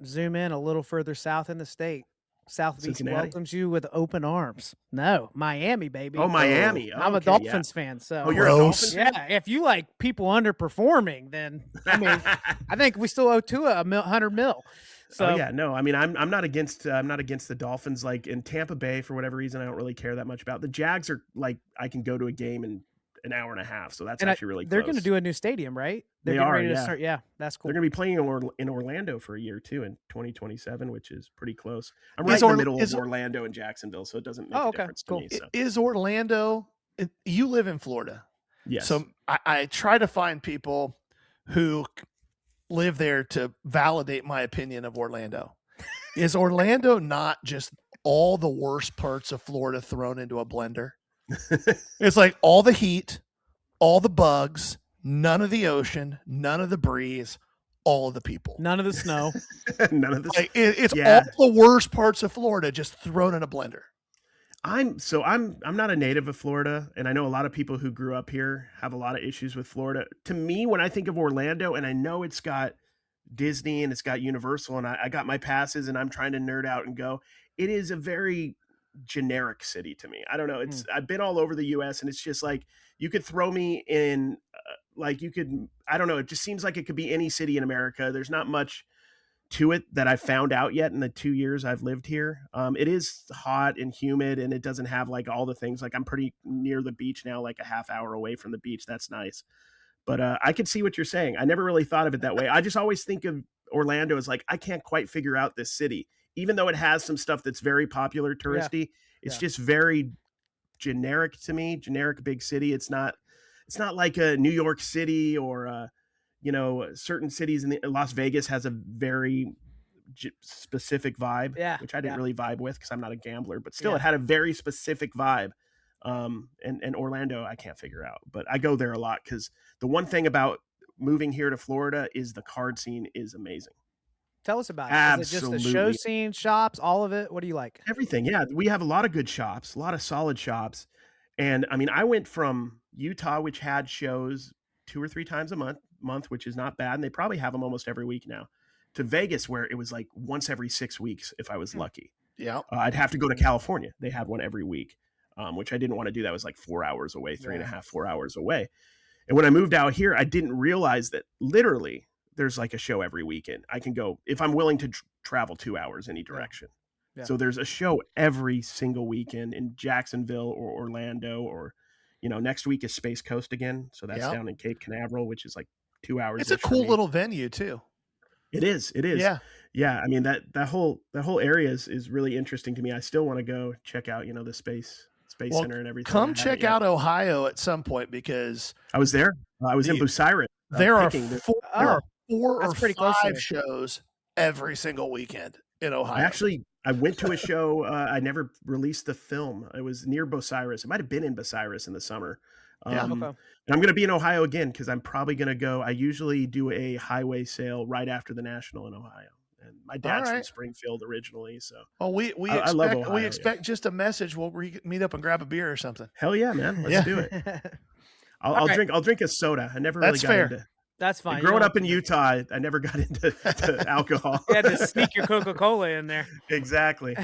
zoom in a little further south in the state, South Beach welcomes you with open arms. No, Miami, baby. Oh, Miami. I'm a Dolphins fan. So you're a Dolphins fan? Yeah, if you like people underperforming, then I mean, I think we still owe Tua $100 million. So no, I mean, I'm not against the Dolphins. Like in Tampa Bay, for whatever reason, I don't really care that much about. The Jags are like, I can go to a game in an hour and a half, so that's actually really they're close. going to do a new stadium, right? They are ready to start. Yeah, that's cool. They're going to be playing in Orlando for a year too in 2027, which is pretty close. I'm right in the middle of Orlando and Jacksonville, so it doesn't make a difference to me. So. Is Orlando? You live in Florida, yes. So I try to find people who live there to validate my opinion of Orlando. Is Orlando not just all the worst parts of Florida thrown into a blender? It's like all the heat, all the bugs, none of the ocean, none of the breeze, all of the people, none of the snow, none of the. Like, it's all the worst parts of Florida just thrown in a blender. I'm not a native of Florida, and I know a lot of people who grew up here have a lot of issues with Florida. To me, when I think of Orlando, and I know it's got Disney and it's got Universal, and I got my passes, and I'm trying to nerd out and go. It is a very generic city to me. I don't know. I've been all over the US, and it's just like you could throw me in I don't know. It just seems like it could be any city in America. There's not much to it that I've found out yet in the 2 years I've lived here. It is hot and humid, and it doesn't have like all the things. Like I'm pretty near the beach now, like a half hour away from the beach. That's nice. But I can see what you're saying. I never really thought of it that way. I just always think of Orlando as like, I can't quite figure out this city. Even though it has some stuff that's very popular touristy, it's just very generic to me. Generic big city. It's not like a New York City or certain cities in Las Vegas has a very specific vibe, which I didn't really vibe with because I'm not a gambler. But still, it had a very specific vibe. And Orlando, I can't figure out, but I go there a lot because the one thing about moving here to Florida is the card scene is amazing. Tell us about it. Absolutely. Is it just the show scene, shops, all of it? What do you like? Everything. Yeah. We have a lot of good shops, a lot of solid shops. And I mean, I went from Utah, which had shows 2 or 3 times a month, which is not bad. And they probably have them almost every week now, to Vegas, where it was like once every 6 weeks. If I was lucky. Yeah. I'd have to go to California. They had one every week, which I didn't want to do. That was like 4 hours away, 3.5, 4 hours away. And when I moved out here, I didn't realize that literally there's like a show every weekend. I can go if I'm willing to travel 2 hours any direction. Yeah. So there's a show every single weekend in Jacksonville or Orlando, or, next week is Space Coast again. So that's down in Cape Canaveral, which is like 2 hours. It's a cool little venue too. It is. Yeah. Yeah. I mean, that whole area is really interesting to me. I still want to go check out, the Space Center and everything. Come check out Ohio at some point, because I was there. I was in Bucyrus. There are 4 or 5 shows every single weekend in Ohio. I went to a show. I never released the film. It was near Bucyrus. It might have been in Bucyrus in the summer. And I'm going to be in Ohio again because I'm probably going to go. I usually do a highway sale right after the National in Ohio. And my dad's from Springfield originally, so. Well, we love Ohio, we expect just a message. We'll meet up and grab a beer or something. Hell yeah, man! Let's do it. I'll drink a soda. I never really got into. That's fine. Growing up in Utah, I never got into alcohol. You had to sneak your Coca-Cola in there. Exactly.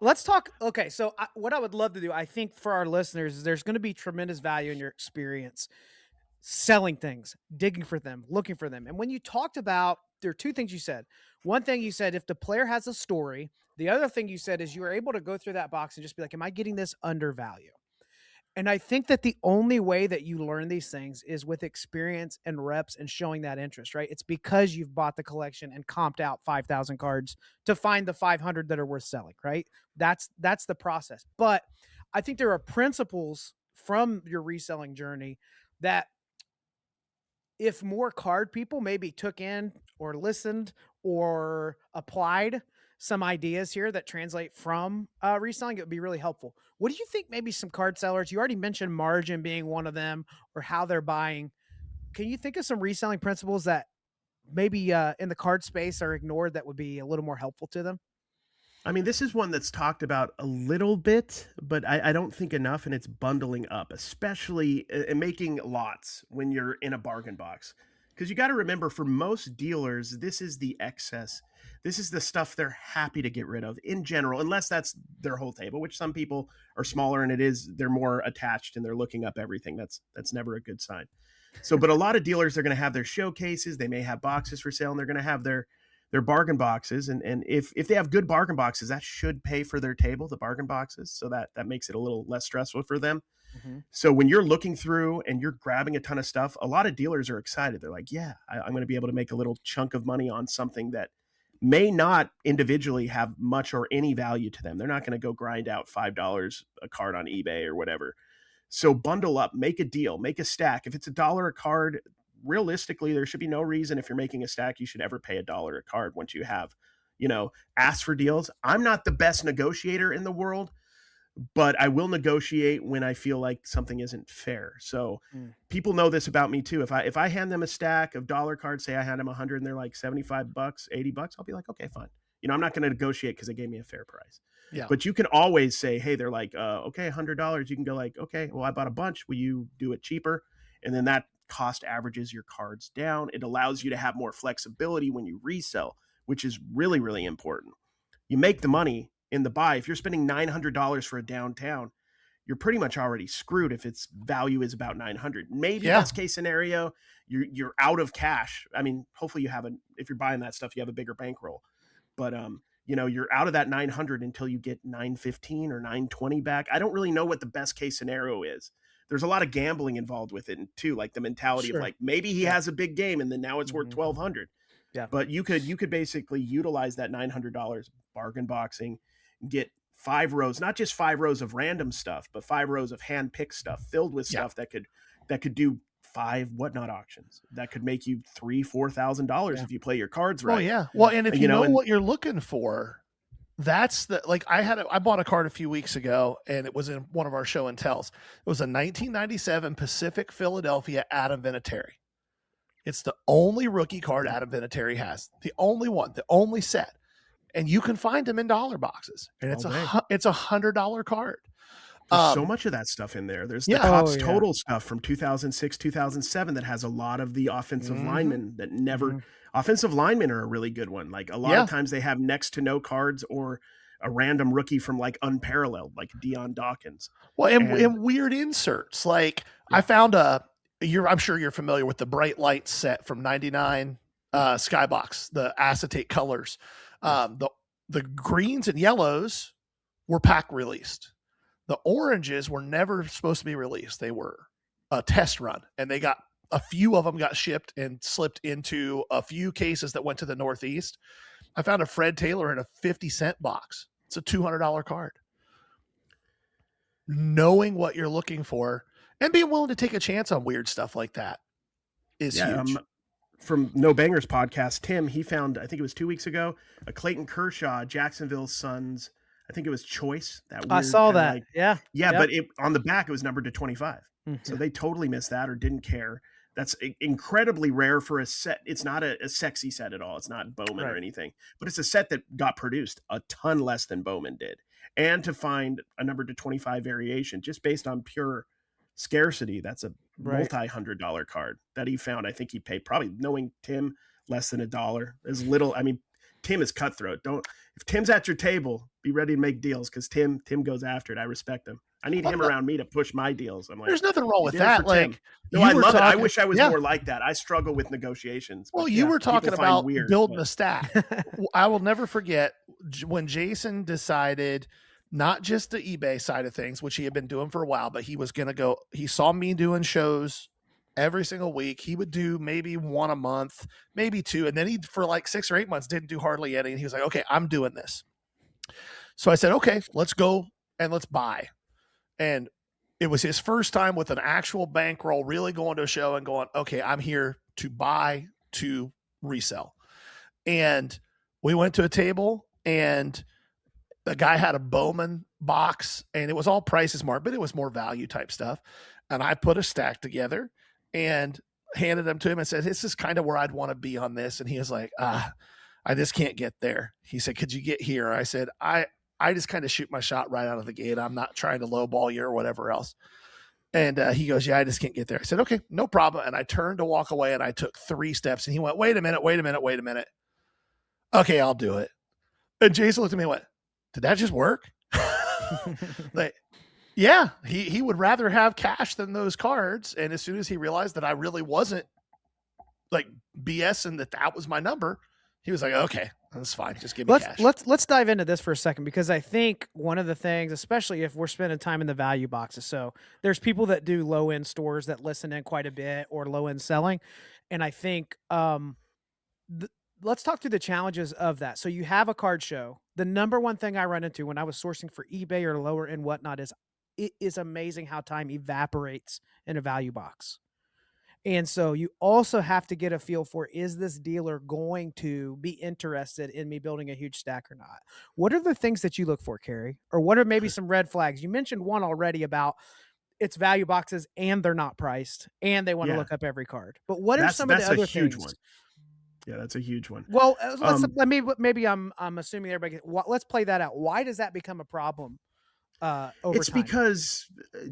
Let's talk. Okay, so what I would love to do, I think for our listeners, is there's going to be tremendous value in your experience selling things, digging for them, looking for them. And when you talked about, there are 2 things you said. One thing you said, if the player has a story. The other thing you said is you were able to go through that box and just be like, am I getting this undervalue? And I think that the only way that you learn these things is with experience and reps and showing that interest, right? It's because you've bought the collection and comped out 5,000 cards to find the 500 that are worth selling, right? That's the process. But I think there are principles from your reselling journey that if more card people maybe took in or listened or applied some ideas here that translate from reselling, it would be really helpful. What do you think maybe some card sellers, you already mentioned margin being one of them, or how they're buying. Can you think of some reselling principles that maybe in the card space are ignored that would be a little more helpful to them? I mean, this is one that's talked about a little bit, but I don't think enough, and it's bundling up, especially in making lots when you're in a bargain box. Because you got to remember, for most dealers, this is the excess. This is the stuff they're happy to get rid of in general, unless that's their whole table, which some people are smaller and they're more attached and they're looking up everything. That's never a good sign. So, but a lot of dealers are going to have their showcases. They may have boxes for sale, and they're going to have their bargain boxes. And if they have good bargain boxes, that should pay for their table, the bargain boxes. So that makes it a little less stressful for them. Mm-hmm. So when you're looking through and you're grabbing a ton of stuff, a lot of dealers are excited. They're like, yeah, I'm going to be able to make a little chunk of money on something that may not individually have much or any value to them. They're not going to go grind out $5 a card on eBay or whatever. So bundle up, make a deal, make a stack. If it's $1 a card, realistically, there should be no reason, if you're making a stack, you should ever pay $1 a card once you have, ask for deals. I'm not the best negotiator in the world, but I will negotiate when I feel like something isn't fair. So people know this about me too. If I hand them a stack of dollar cards, say I hand them 100 and they're like $75, $80, I'll be like, okay, fine. I'm not going to negotiate because they gave me a fair price. Yeah. But you can always say, hey, they're like, okay, $100. You can go like, okay, well, I bought a bunch. Will you do it cheaper? And then that cost averages your cards down. It allows you to have more flexibility when you resell, which is really, really important. You make the money in the buy. If you're spending $900 for a downtown, you're pretty much already screwed if its value is about $900. Maybe best case scenario, you're out of cash. I mean, hopefully if you're buying that stuff, you have a bigger bankroll. But you're out of that $900 until you get $915 or $920 back. I don't really know what the best case scenario is. There's a lot of gambling involved with it too, like the mentality of like, maybe he has a big game and then now it's worth $1,200. Yeah. But you could basically utilize that $900 bargain boxing, get 5 rows, not just 5 rows of random stuff, but 5 rows of hand-picked stuff filled with stuff that could do 5 whatnot auctions that could make you $3,000-$4,000 if you play your cards right. Oh yeah. Well, and if you know what you're looking for, that's I bought a card a few weeks ago and it was in one of our show and tells. It was a 1997 Pacific Philadelphia Adam Vinatieri. It's the only rookie card Adam Vinatieri has. The only one, the only set. And you can find them in dollar boxes. And it's a $100 card. There's so much of that stuff in there. There's the Topps Total stuff from 2006, 2007 that has a lot of the offensive linemen that never offensive linemen are a really good one. Like a lot of times they have next to no cards or a random rookie from like Unparalleled, like Deion Dawkins. Well, and weird inserts. Like I found I'm sure you're familiar with the Bright Light set from 99 Skybox, the acetate colors. The greens and yellows were pack released. The oranges were never supposed to be released. They were a test run, and a few of them got shipped and slipped into a few cases that went to the Northeast. I found a Fred Taylor in a 50-cent box. It's a $200 card. Knowing what you're looking for and being willing to take a chance on weird stuff like that is huge. From No Bangers podcast, Tim, he found, I think it was 2 weeks ago, a Clayton Kershaw, Jacksonville Suns. I think it was Choice. I saw that. But on the back, it was numbered to 25. So they totally missed that or didn't care. That's incredibly rare for a set. It's not a sexy set at all. It's not Bowman or anything, but it's a set that got produced a ton less than Bowman did. And to find a number to 25 variation just based on pure scarcity, that's a multi-$100 card that he found. I think he paid, probably knowing Tim, less than $1. As little. I mean, Tim is cutthroat. If Tim's at your table, be ready to make deals because Tim goes after it. I respect him. I need him around me to push my deals. I'm like, there's nothing wrong with that. Like, no, I love it. I wish I was more like that. I struggle with negotiations. Well, you were talking about building a stack. I will never forget when Jason decided not just the eBay side of things, which he had been doing for a while, but he was going to go. He saw me doing shows every single week. He would do maybe 1 a month, maybe 2. And then he, for like 6 or 8 months, didn't do hardly any. And he was like, okay, I'm doing this. So I said, okay, let's go and let's buy. And it was his first time with an actual bankroll, really going to a show and going, okay, I'm here to buy, to resell. And we went to a table and the guy had a Bowman box, and it was all Price is Smart, but it was more value type stuff. And I put a stack together and handed them to him and said, this is kind of where I'd want to be on this. And he was like, I just can't get there. He said, could you get here? I said, I just kind of shoot my shot right out of the gate. I'm not trying to lowball you or whatever else. And he goes, yeah, I just can't get there. I said, okay, no problem. And I turned to walk away, and I took 3 steps, and he went, wait a minute. Okay, I'll do it. And Jason looked at me and went, did that just work? Like, yeah, he would rather have cash than those cards. And as soon as he realized that I really wasn't like BSing that was my number, he was like, okay, that's fine. Just give me cash. Let's dive into this for a second, because I think one of the things, especially if we're spending time in the value boxes, so there's people that do low end stores that listen in quite a bit, or low end selling. And I think, let's talk through the challenges of that. So you have a card show. The number one thing I run into when I was sourcing for eBay or lower and whatnot is it is amazing how time evaporates in a value box. And so you also have to get a feel for, is this dealer going to be interested in me building a huge stack or not? What are the things that you look for, Cary? Or what are maybe some red flags? You mentioned one already about it's value boxes and they're not priced and they want to look up every card. But what are some of the other things? One. Yeah, that's a huge one. Well, maybe I'm assuming everybody. Let's play that out. Why does that become a problem over It's time? because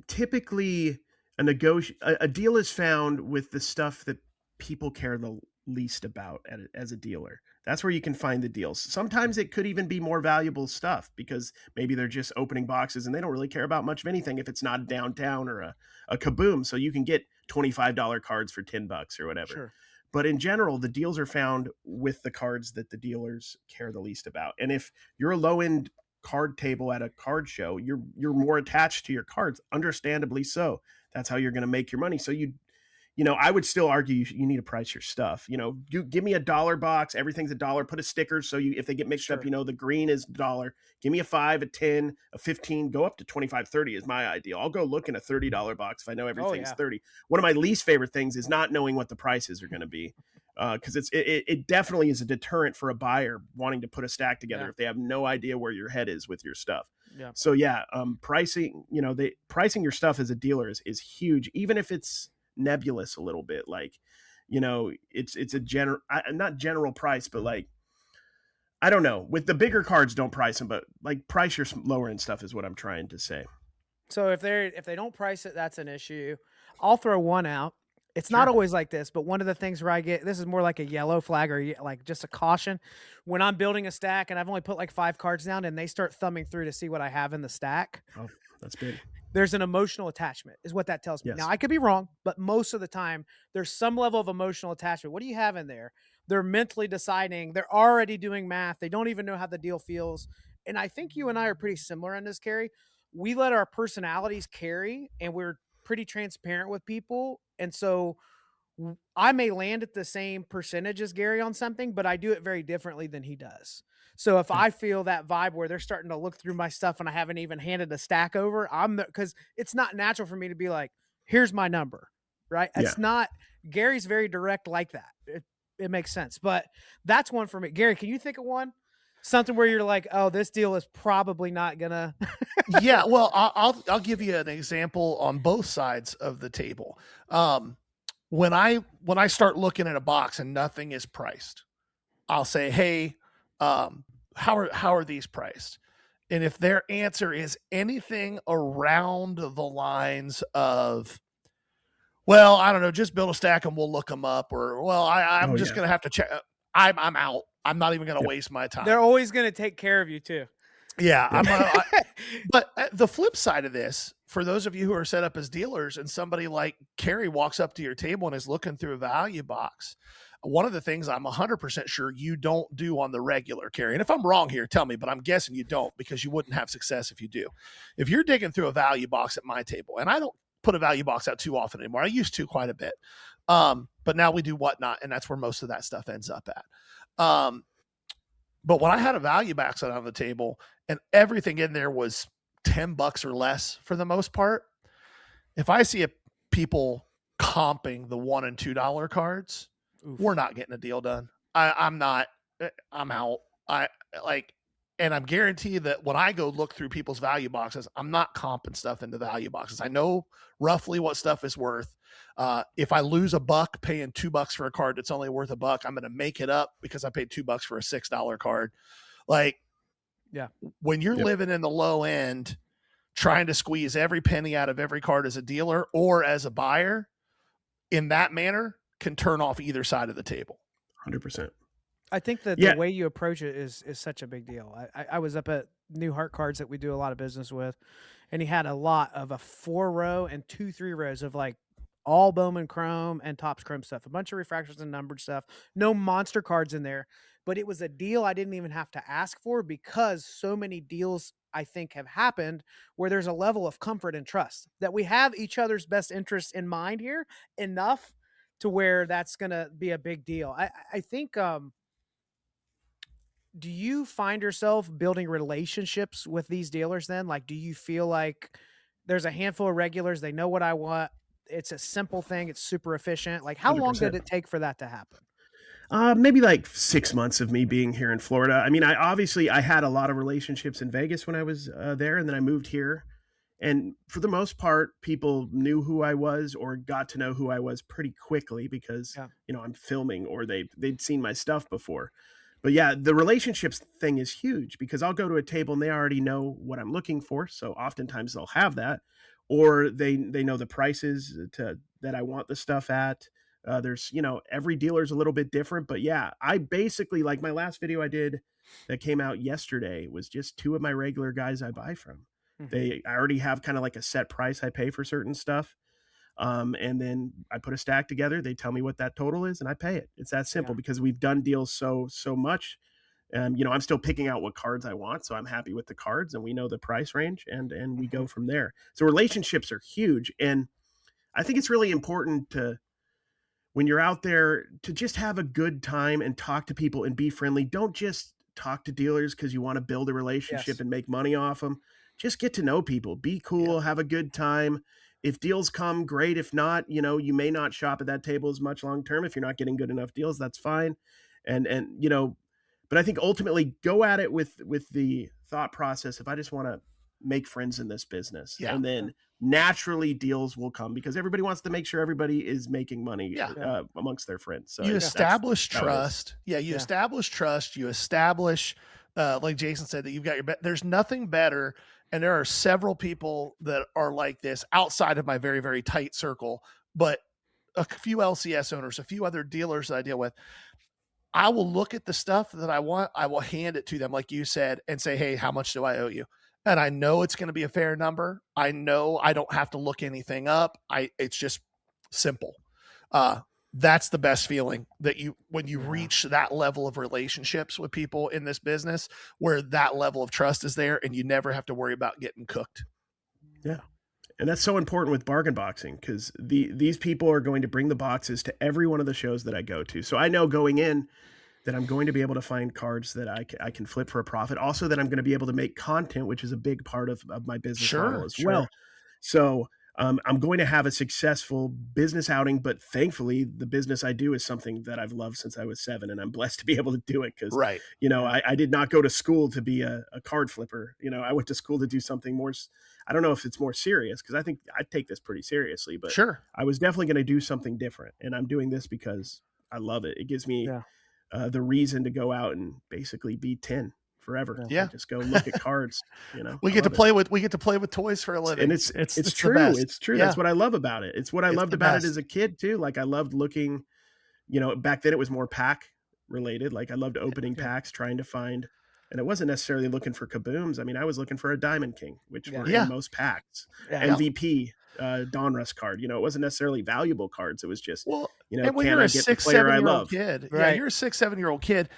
typically a deal is found with the stuff that people care the least about as a dealer. That's where you can find the deals. Sometimes it could even be more valuable stuff because maybe they're just opening boxes and they don't really care about much of anything if it's not downtown or a kaboom. So you can get $25 cards for $10 or whatever. Sure. But in general, the deals are found with the cards that the dealers care the least about. And if you're a low-end card table at a card show, you're more attached to your cards, understandably so. That's how you're going to make your money. So I would still argue you need to price your stuff. You give me $1 box, everything's $1. Put a sticker so if they get mixed up, the green is $1. Give me a 5, a 10, a 15, go up to 25, 30 is my ideal. I'll go look in a $30 box if I know everything's 30. One of my least favorite things is not knowing what the prices are going to be. Because it definitely is a deterrent for a buyer wanting to put a stack together if they have no idea where your head is with your stuff. Yeah. So pricing, pricing your stuff as a dealer is huge, even if it's nebulous a little bit. Like, it's a not general price, but like, I don't know. With the bigger cards, don't price them, but like price your lower end stuff is what I'm trying to say. So if they don't price it, that's an issue. I'll throw one out. It's not always like this, but one of the things where I get, this is more like a yellow flag or like just a caution. When I'm building a stack and I've only put like 5 cards down and they start thumbing through to see what I have in the stack. Oh, that's big. There's an emotional attachment is what that tells me. Yes. Now I could be wrong, but most of the time there's some level of emotional attachment. What do you have in there? They're mentally deciding, they're already doing math. They don't even know how the deal feels. And I think you and I are pretty similar in this, Cary. We let our personalities carry and we're pretty transparent with people. And so I may land at the same percentage as Gary on something, but I do it very differently than he does. So if I feel that vibe where they're starting to look through my stuff and I haven't even handed a stack over, because it's not natural for me to be like, here's my number, right? Yeah. It's not, Gary's very direct like that. It makes sense, but that's one for me. Gary, can you think of one? Something where you're like, oh, this deal is probably not gonna. Yeah, well, I'll give you an example on both sides of the table. When I start looking at a box and nothing is priced, I'll say, hey, how are these priced? And if their answer is anything around the lines of, well, I don't know, just build a stack and we'll look them up, or well, I'm just gonna have to check. I'm out. I'm not even going to waste my time. They're always going to take care of you too. Yeah. But the flip side of this, for those of you who are set up as dealers and somebody like Cary walks up to your table and is looking through a value box, one of the things I'm 100% sure you don't do on the regular, Cary, and if I'm wrong here, tell me, but I'm guessing you don't, because you wouldn't have success if you do. If you're digging through a value box at my table, and I don't put a value box out too often anymore. I used to quite a bit. But now we do whatnot, and that's where most of that stuff ends up at. But when I had a value box on the table and everything in there was $10 or less for the most part, if I see people comping the $1 and $2 cards, we're not getting a deal done. I'm out. and I'm guaranteed that when I go look through people's value boxes, I'm not comping stuff into value boxes. I know roughly what stuff is worth. If I lose $1 paying $2 for a card that's only worth $1, I'm going to make it up because I paid $2 for a $6 card. Like, yeah, when you're Yep. living in the low end, trying to squeeze every penny out of every card as a dealer or as a buyer in that manner can turn off either side of the table. 100%. I think that Yeah. the way you approach it is such a big deal. I was up at Neuhart Cards that we do a lot of business with, and he had a lot of a 4-row and 2-3 rows of like all Bowman Chrome and Topps Chrome stuff, a bunch of refractors and numbered stuff, no monster cards in there, but it was a deal I didn't even have to ask for because so many deals I think have happened where there's a level of comfort and trust that we have each other's best interests in mind here enough to where that's going to be a big deal. I think, do you find yourself building relationships with these dealers then? Like, do you feel like there's a handful of regulars, they know what I want, it's a simple thing, it's super efficient? Like, how long 100%. did it take for that to happen? Maybe like 6 months of me being here in Florida. I mean, I had a lot of relationships in Vegas when I was there, and then I moved here. And for the most part, people knew who I was or got to know who I was pretty quickly because, I'm filming or they'd seen my stuff before. But yeah, the relationships thing is huge because I'll go to a table and they already know what I'm looking for. So oftentimes they'll have that, or they know the prices that I want the stuff at. There's, every dealer's a little bit different, but yeah, I basically, like my last video I did that came out yesterday was just 2 of my regular guys I buy from. I already have kind of like a set price I pay for certain stuff. And then I put a stack together. They tell me what that total is and I pay it. It's that simple because we've done deals so much. I'm still picking out what cards I want. So I'm happy with the cards and we know the price range and we go from there. So relationships are huge. And I think it's really important when you're out there to just have a good time and talk to people and be friendly. Don't just talk to dealers because you want to build a relationship and make money off them. Just get to know people, be cool, have a good time. If deals come, great. If not, you may not shop at that table as much long-term. If you're not getting good enough deals, that's fine. But I think ultimately go at it with the thought process. If I just want to make friends in this business and then naturally deals will come because everybody wants to make sure everybody is making money amongst their friends. So you establish trust. You establish trust. You establish, like Jason said, that you've got there's nothing better. And there are several people that are like this outside of my very, very tight circle, but a few LCS owners, a few other dealers that I deal with. I will look at the stuff that I want. I will hand it to them, like you said, and say, hey, how much do I owe you? And I know it's going to be a fair number. I know I don't have to look anything up. It's just simple. That's the best feeling that when you reach that level of relationships with people in this business where that level of trust is there and you never have to worry about getting cooked. Yeah. And that's so important with bargain boxing because these people are going to bring the boxes to every one of the shows that I go to. So I know going in that I'm going to be able to find cards that I can flip for a profit. Also that I'm going to be able to make content, which is a big part of my business model as well. So I'm going to have a successful business outing, but thankfully the business I do is something that I've loved since I was 7 and I'm blessed to be able to do it because, I did not go to school to be a card flipper. I went to school to do something more, I don't know if it's more serious because I think I take this pretty seriously, but I was definitely going to do something different. And I'm doing this because I love it. It gives me the reason to go out and basically be 10 forever. Just go look at cards. We get to play with toys for a living. And it's true. It's true. That's what I love about it. It's what I loved about it as a kid too. Like I loved looking, back then it was more pack related. Like I loved opening packs, trying to find, and it wasn't necessarily looking for kabooms. I mean, I was looking for a Diamond King, which were in most packs. MVP, Donruss card. It wasn't necessarily valuable cards. It was just, and when can you're I a get the player I love? Kid, you're a 6-7-year-old kid.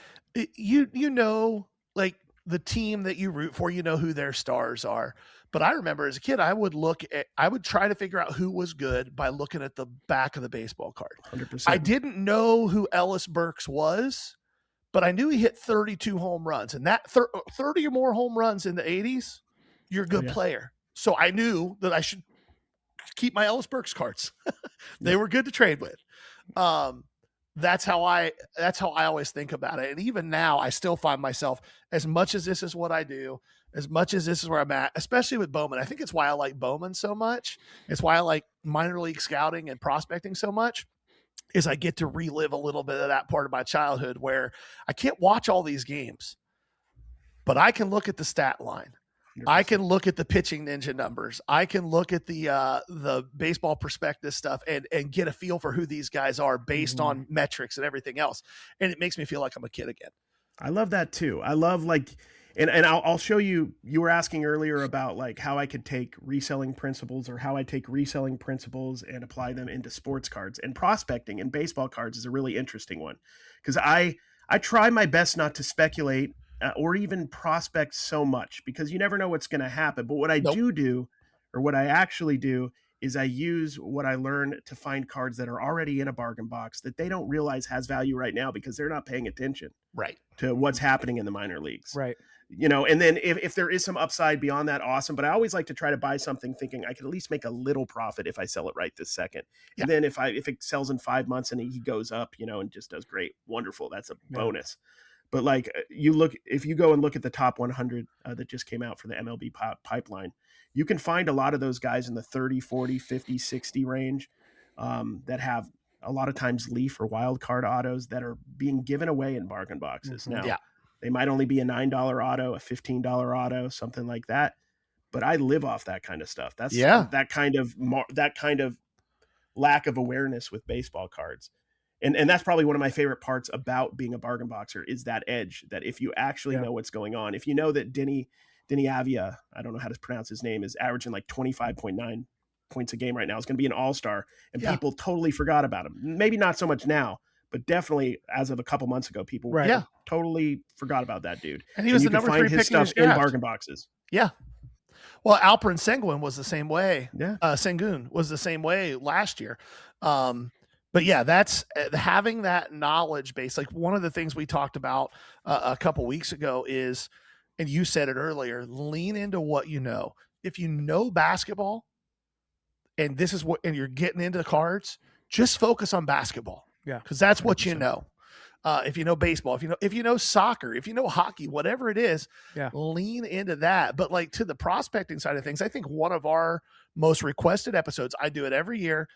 Like the team that you root for, who their stars are. But I remember as a kid, I would try to figure out who was good by looking at the back of the baseball card. 100%. I didn't know who Ellis Burks was, but I knew he hit 32 home runs, and that 30 or more home runs in the 80s, you're a good player. So I knew that I should keep my Ellis Burks cards. They were good to trade with. that's how I always think about it. And even now I still find myself, as much as this is what I do, as much as this is where I'm at, especially with Bowman. I think it's why I like Bowman so much. It's why I like minor league scouting and prospecting so much, is I get to relive a little bit of that part of my childhood where I can't watch all these games, but I can look at the stat line. 100%. I can look at the pitching ninja numbers. I can look at the baseball prospectus stuff and get a feel for who these guys are based on metrics and everything else. And it makes me feel like I'm a kid again. I love that too. I love and I'll show you, you were asking earlier about like how I could take reselling principles or how I take reselling principles and apply them into sports cards, and prospecting and baseball cards is a really interesting one. Cause I try my best not to speculate or even prospect so much, because you never know what's going to happen. But what I do, or what I actually do, is I use what I learned to find cards that are already in a bargain box that they don't realize has value right now because they're not paying attention to what's happening in the minor leagues. Right. And then if there is some upside beyond that, awesome. But I always like to try to buy something thinking I can at least make a little profit if I sell it right this second. And then if it sells in 5 months and he goes up, and just does great, wonderful. That's a bonus. But like if you go and look at the top 100 that just came out for the MLB pipeline, you can find a lot of those guys in the 30, 40, 50, 60 range that have a lot of times leaf or wild card autos that are being given away in bargain boxes. Now, they might only be a $9 auto, a $15 auto, something like that. But I live off that kind of stuff. That's that kind of lack of awareness with baseball cards. And that's probably one of my favorite parts about being a bargain boxer, is that edge, that if you actually know what's going on, if you know that Denny Avia, I don't know how to pronounce his name, is averaging like 25.9 points a game right now, is going to be an all-star, and people totally forgot about him. Maybe not so much now, but definitely as of a couple months ago, people totally forgot about that dude. And he was the number 3 pick in bargain boxes. Yeah. Well, Alperin Sengun was the same way. Yeah. Sengun was the same way last year. But yeah, that's having that knowledge base. Like one of the things we talked about a couple weeks ago is, and you said it earlier, lean into what you know. If you know basketball and and you're getting into the cards, just focus on basketball. Yeah. Cause that's 100%. What you know. If you know baseball, if you know soccer, if you know hockey, whatever it is, lean into that. But like to the prospecting side of things, I think one of our most requested episodes, I do it every year,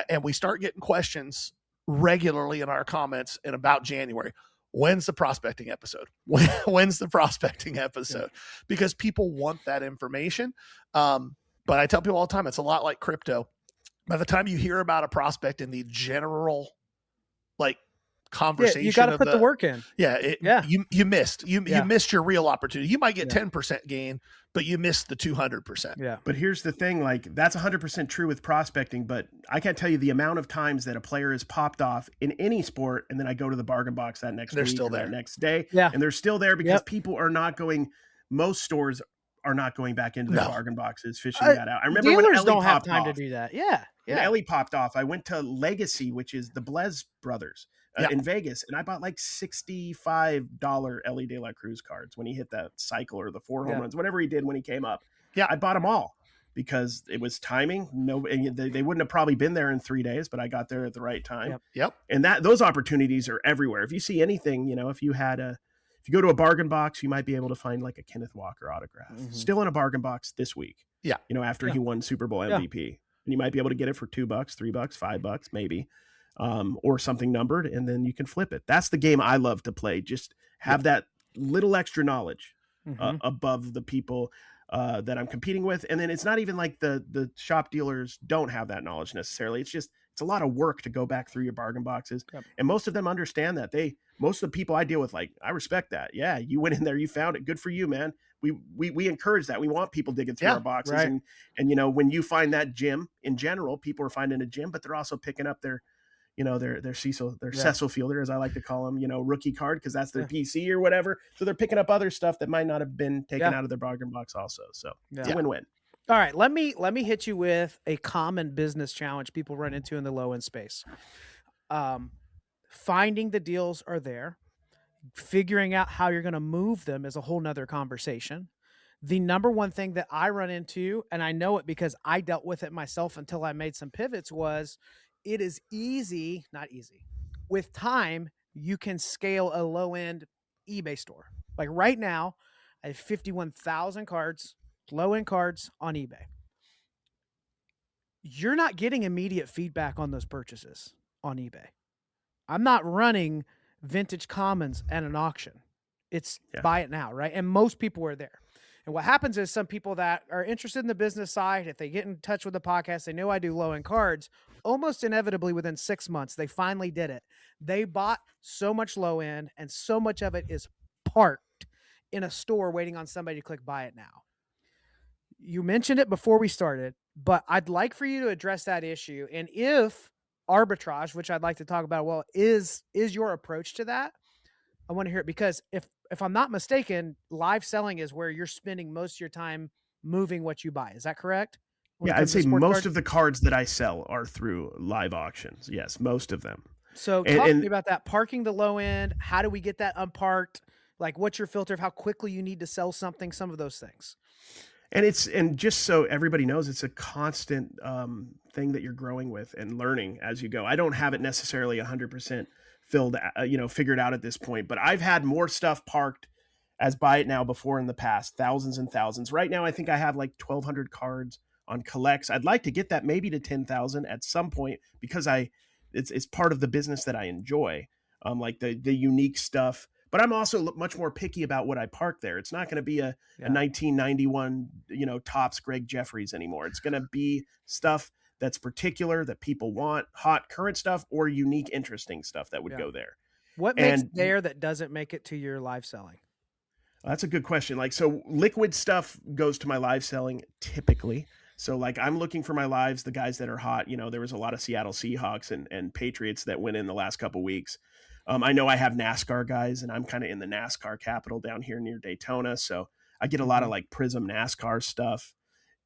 and we start getting questions regularly in our comments in about January. When's the prospecting episode? When's the prospecting episode? Because people want that information. But I tell people all the time, it's a lot like crypto. By the time you hear about a prospect in the general, like, conversation, you got to put the work in. You missed your real opportunity. You might get 10% gain, but you missed the 200%. Yeah. But here's the thing, like that's 100% true with prospecting, but I can't tell you the amount of times that a player is popped off in any sport, and then I go to the bargain box that next week, still there, that next day, and they're still there because people are not going. Most stores are not going back into the bargain boxes, fishing that out. I remember dealers when Ellie don't have popped time off. to do that. Yeah. When Ellie popped off, I went to Legacy, which is the Blez brothers. In Vegas, and I bought like $65 Ellie De La Cruz cards when he hit that cycle or the 4 home runs, whatever he did when he came up. I bought them all because it was timing. And they wouldn't have probably been there in 3 days, but I got there at the right time. And those opportunities are everywhere. If you see anything, if you go to a bargain box, you might be able to find like a Kenneth Walker autograph still in a bargain box this week. After he won Super Bowl MVP, and you might be able to get it for $2, $3, $5, maybe. Or something numbered, and then you can flip it. That's the game I love to play. Just have that little extra knowledge above the people that I'm competing with. And then it's not even like the shop dealers don't have that knowledge necessarily. It's a lot of work to go back through your bargain boxes. And most of them understand that. Most of the people I deal with, like, I respect that. Yeah, you went in there, you found it. Good for you, man. We encourage that. We want people digging through our boxes. Right. And when you find that gym in general, people are finding a gym, but they're also picking up their Cecil Fielder, as I like to call them, rookie card, because that's their PC or whatever. So they're picking up other stuff that might not have been taken out of their bargain box also. So it's a win-win. All right, let me hit you with a common business challenge people run into in the low end space. Finding the deals are there. Figuring out how you're going to move them is a whole nother conversation. The number one thing that I run into, and I know it because I dealt with it myself until I made some pivots, was it is easy, not easy. with time, you can scale a low end eBay store. Like right now, I have 51,000 cards, low end cards on eBay. You're not getting immediate feedback on those purchases on eBay. I'm not running vintage commons at an auction. It's buy it now, right? And most people are there. And what happens is some people that are interested in the business side, if they get in touch with the podcast, they know I do low end cards, almost inevitably within 6 months, they finally did it. They bought so much low end and so much of it is parked in a store waiting on somebody to click buy it now. You mentioned it before we started, but I'd like for you to address that issue. And if arbitrage, which I'd like to talk about, well, is your approach to that? I want to hear it, because if I'm not mistaken, live selling is where you're spending most of your time moving what you buy. Is that correct? Yeah, I'd say most of the cards that I sell are through live auctions. Yes, most of them. So talk to me about that. Parking the low end. How do we get that unparked? Like, what's your filter of how quickly you need to sell something? Some of those things. And just so everybody knows, it's a constant thing that you're growing with and learning as you go. I don't have it necessarily 100% figured out at this point, but I've had more stuff parked as buy it now before in the past, thousands and thousands. Right now, I think I have like 1,200 cards on collects. I'd like to get that maybe to 10,000 at some point, because it's part of the business that I enjoy, like the unique stuff. But I'm also much more picky about what I park there. It's not going to be a 1991, Topps Greg Jeffries anymore. It's going to be stuff that's particular, that people want, hot current stuff, or unique, interesting stuff that would go there. What makes there that doesn't make it to your live selling? That's a good question. Like, so liquid stuff goes to my live selling typically. So like, I'm looking for my lives, the guys that are hot. There was a lot of Seattle Seahawks and Patriots that went in the last couple of weeks. I know I have NASCAR guys, and I'm kind of in the NASCAR capital down here near Daytona. So I get a lot of like Prism NASCAR stuff,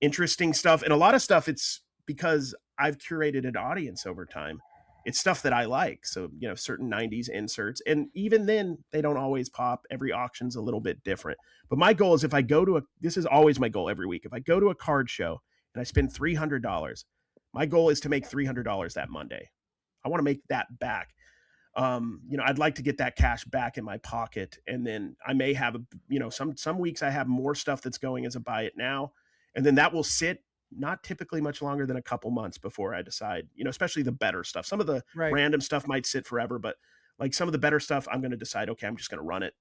interesting stuff. And a lot of stuff, it's because I've curated an audience over time. It's stuff that I like. So, certain 90s inserts. And even then, they don't always pop. Every auction's a little bit different. But my goal is, if I go to this is always my goal every week. If I go to a card show and I spend $300, my goal is to make $300 that Monday. I want to make that back. I'd like to get that cash back in my pocket. And then I may have, some weeks I have more stuff that's going as a buy it now. And then that will sit not typically much longer than a couple months before I decide, especially the better stuff. Some of the random stuff might sit forever, but like some of the better stuff, I'm going to decide, okay, I'm just going to run it,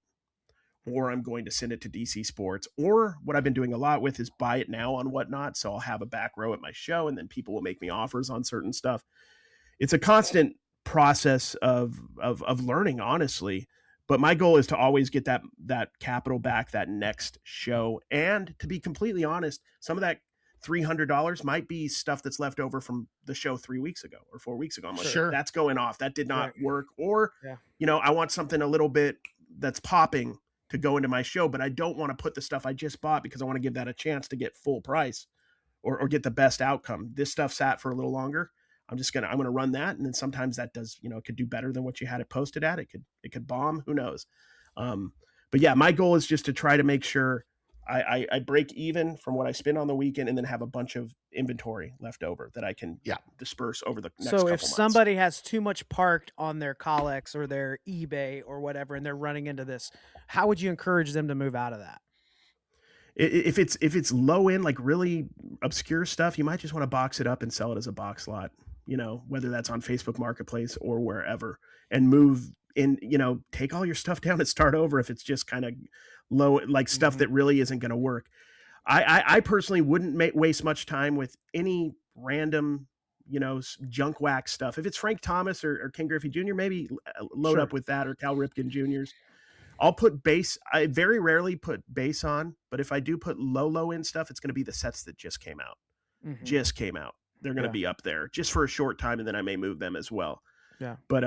or I'm going to send it to DC Sports, or what I've been doing a lot with is buy it now on Whatnot. So I'll have a back row at my show, and then people will make me offers on certain stuff. It's a constant process of learning, honestly, but my goal is to always get that capital back that next show. And to be completely honest, some of that $300 might be stuff that's left over from the show 3 weeks ago or 4 weeks ago. I'm like, sure, that's going off. That did not work. Or, I want something a little bit that's popping to go into my show, but I don't want to put the stuff I just bought because I want to give that a chance to get full price or get the best outcome. This stuff sat for a little longer. I'm going to run that. And then sometimes that does, it could do better than what you had it posted at. It could bomb, who knows? But yeah, my goal is just to try to make sure I break even from what I spend on the weekend, and then have a bunch of inventory left over that I can disperse over the next couple months. So if somebody has too much parked on their Collex or their eBay or whatever, and they're running into this, how would you encourage them to move out of that? If it's low end, like really obscure stuff, you might just want to box it up and sell it as a box lot, whether that's on Facebook Marketplace or wherever, and move in, take all your stuff down and start over if it's just kind of low, like stuff that really isn't going to work. I personally wouldn't waste much time with any random, junk wax stuff. If it's Frank Thomas or Ken Griffey Jr., maybe load up with that, or Cal Ripken Jr.'s. I'll put base. I very rarely put base on, but if I do put low end stuff, it's going to be the sets that just came out. They're going to be up there just for a short time, and then I may move them as well. Yeah. But,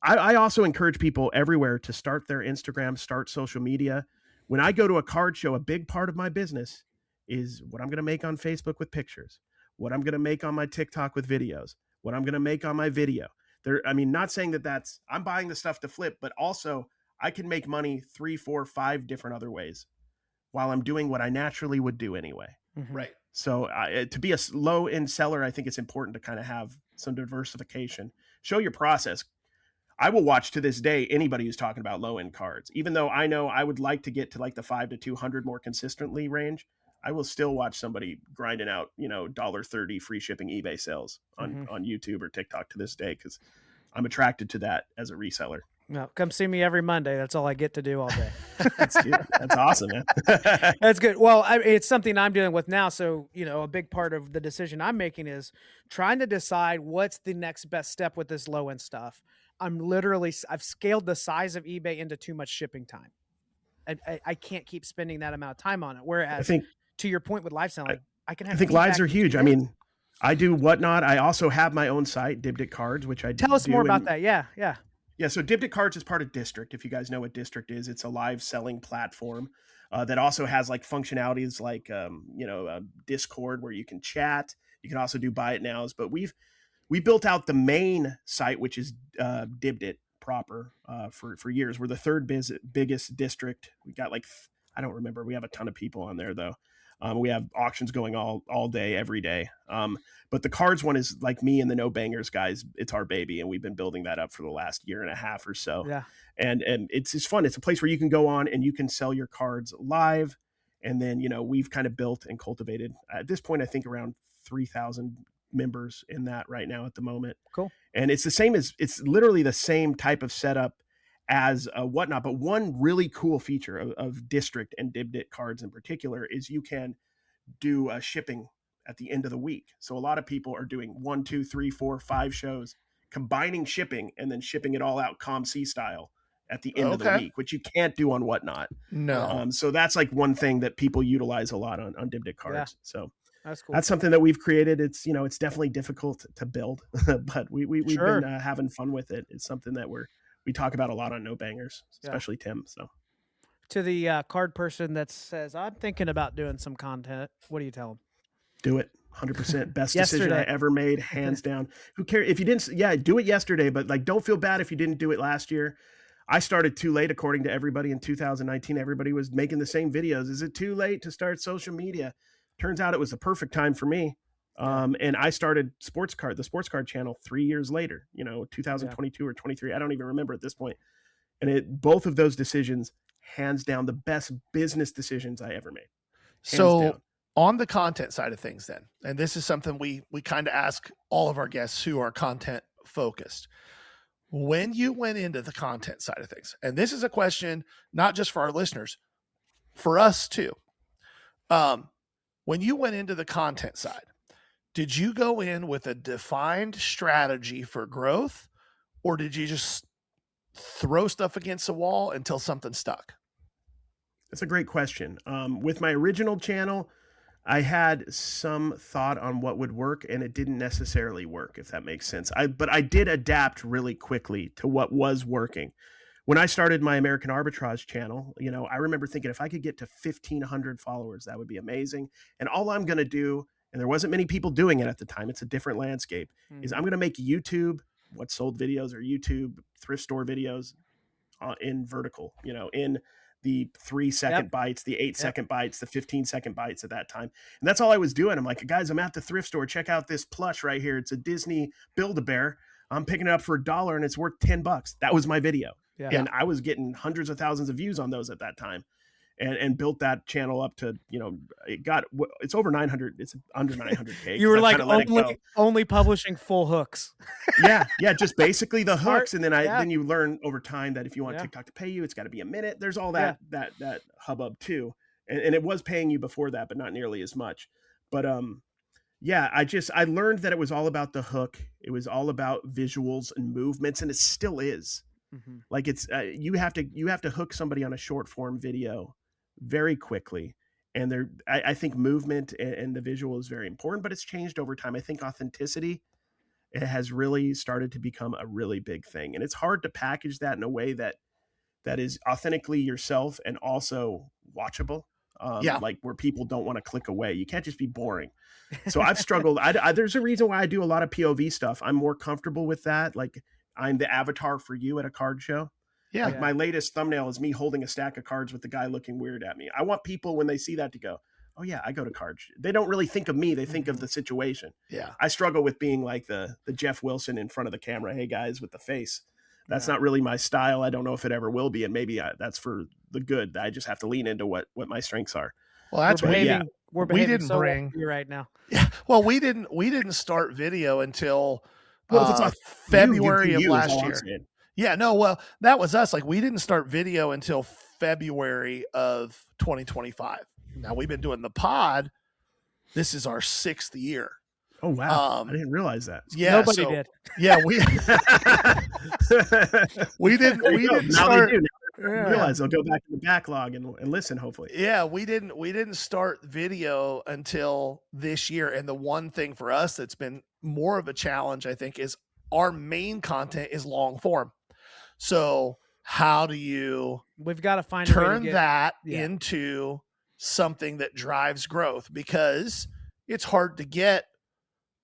I also encourage people everywhere to start their Instagram, start social media. When I go to a card show, a big part of my business is what I'm going to make on Facebook with pictures, what I'm going to make on my TikTok with videos, what I'm going to make on my video. Not saying that I'm buying the stuff to flip, but also I can make money 3, 4, 5 different other ways while I'm doing what I naturally would do anyway. Mm-hmm. Right. So to be a low end seller, I think it's important to kind of have some diversification, show your process. I will watch to this day anybody who's talking about low end cards, even though I know I would like to get to like the 5 to 200 more consistently range. I will still watch somebody grinding out, $1.30 free shipping eBay sales on YouTube or TikTok to this day, because I'm attracted to that as a reseller. No, come see me every Monday. That's all I get to do all day. That's good. That's awesome, man. That's good. Well, it's something I'm dealing with now. So, a big part of the decision I'm making is trying to decide what's the next best step with this low end stuff. I've scaled the size of eBay into too much shipping time. I can't keep spending that amount of time on it. Whereas, to your point with live selling, I think lives are huge. I mean, I do Whatnot. I also have my own site, Dibdit Cards, which I tell us more about that. Yeah. Yeah, so Dibdit Cards is part of District. If you guys know what District is, it's a live selling platform that also has like functionalities like Discord where you can chat. You can also do buy it nows. But we built out the main site, which is Dibdit proper for years. We're the third biggest district. We got I don't remember. We have a ton of people on there though. We have auctions going all day, every day. But the cards one is like me and the No Bangers guys. It's our baby, and we've been building that up for the last year and a half or so. Yeah. And it's just fun. It's a place where you can go on and you can sell your cards live. And then, we've kind of built and cultivated at this point, I think around 3,000 members in that right now at the moment. Cool. And it's literally the same type of setup as Whatnot, but one really cool feature of District and Dibdit Cards in particular is you can do shipping at the end of the week. So a lot of people are doing 1, 2, 3, 4, 5 shows, combining shipping and then shipping it all out ComC style at the end of the week, which you can't do on Whatnot. No. So that's like one thing that people utilize a lot on Dibdit Cards. Yeah. So that's cool. That's something that we've created. It's, it's definitely difficult to build, but we've been having fun with it. It's something that we talk about a lot on No Bangers, especially Tim. So to the card person that says, I'm thinking about doing some content, what do you tell them? Do it. 100% best decision I ever made, hands down. Who cares if you didn't? Do it yesterday, but don't feel bad if you didn't do it last year. I started too late, according to everybody in 2019. Everybody was making the same videos. Is it too late to start social media? Turns out it was the perfect time for me. And I started the sports card channel 3 years later, 2022 or 23. I don't even remember at this point. And both of those decisions, hands down, the best business decisions I ever made. So on the content side of things then, and this is something we kind of ask all of our guests who are content focused. When you went into the content side of things, and this is a question, not just for our listeners, for us too. When you went into the content side, did you go in with a defined strategy for growth, or did you just throw stuff against the wall until something stuck? That's a great question. With my original channel, I had some thought on what would work, and it didn't necessarily work, if that makes sense. But I did adapt really quickly to what was working. When I started my American Arbitrage channel, I remember thinking if I could get to 1,500 followers, that would be amazing. And all I'm going to do, and there wasn't many people doing it at the time, it's a different landscape, is I'm going to make YouTube, what sold videos or YouTube thrift store videos in vertical, in the 3-second bites, the 8-second bites, the 15-second bites at that time. And that's all I was doing. I'm like, guys, I'm at the thrift store. Check out this plush right here. It's a Disney Build-A-Bear. I'm picking it up for $1 and it's worth $10. That was my video. Yeah. And I was getting hundreds of thousands of views on those at that time, and built that channel up to, it's over 900. It's under 900K. You were like only publishing full hooks. Yeah. Just basically the hooks. And then then you learn over time that if you want TikTok to pay you, it's got to be a minute. There's all that hubbub too. And it was paying you before that, but not nearly as much. But, I learned that it was all about the hook. It was all about visuals and movements, and it still is. Mm-hmm. Like it's you have to hook somebody on a short form video very quickly, and I think movement and the visual is very important, but it's changed over time. I think authenticity, it has really started to become a really big thing, and it's hard to package that in a way that is authentically yourself and also watchable. Like where people don't want to click away. You can't just be boring. So I've struggled. There's a reason why I do a lot of POV stuff. I'm more comfortable with that. Like I'm the avatar for you at a card show. Yeah. Like my latest thumbnail is me holding a stack of cards with the guy looking weird at me. I want people when they see that to go, oh yeah, I go to cards. They don't really think of me. They think of the situation. Yeah. I struggle with being like the Jeff Wilson in front of the camera. Hey guys, with the face. That's not really my style. I don't know if it ever will be. And maybe that's for the good. I just have to lean into what my strengths are. Well, that's we're behaving didn't so bring well right now. Yeah. Well, we didn't start video until Well, February of you, last year. Yeah, no, well, that was us. Like, we didn't start video until February of 2025. Now, we've been doing the pod. This is our 6th year. Oh, wow. I didn't realize that. Yeah. Nobody did. Yeah, we didn't start. Realize they'll go back to the backlog and listen, hopefully. Yeah, we didn't start video until this year. And the one thing for us that's been more of a challenge, I think, is our main content is long form. So how do we've got to find turn that into something that drives growth? Because it's hard to get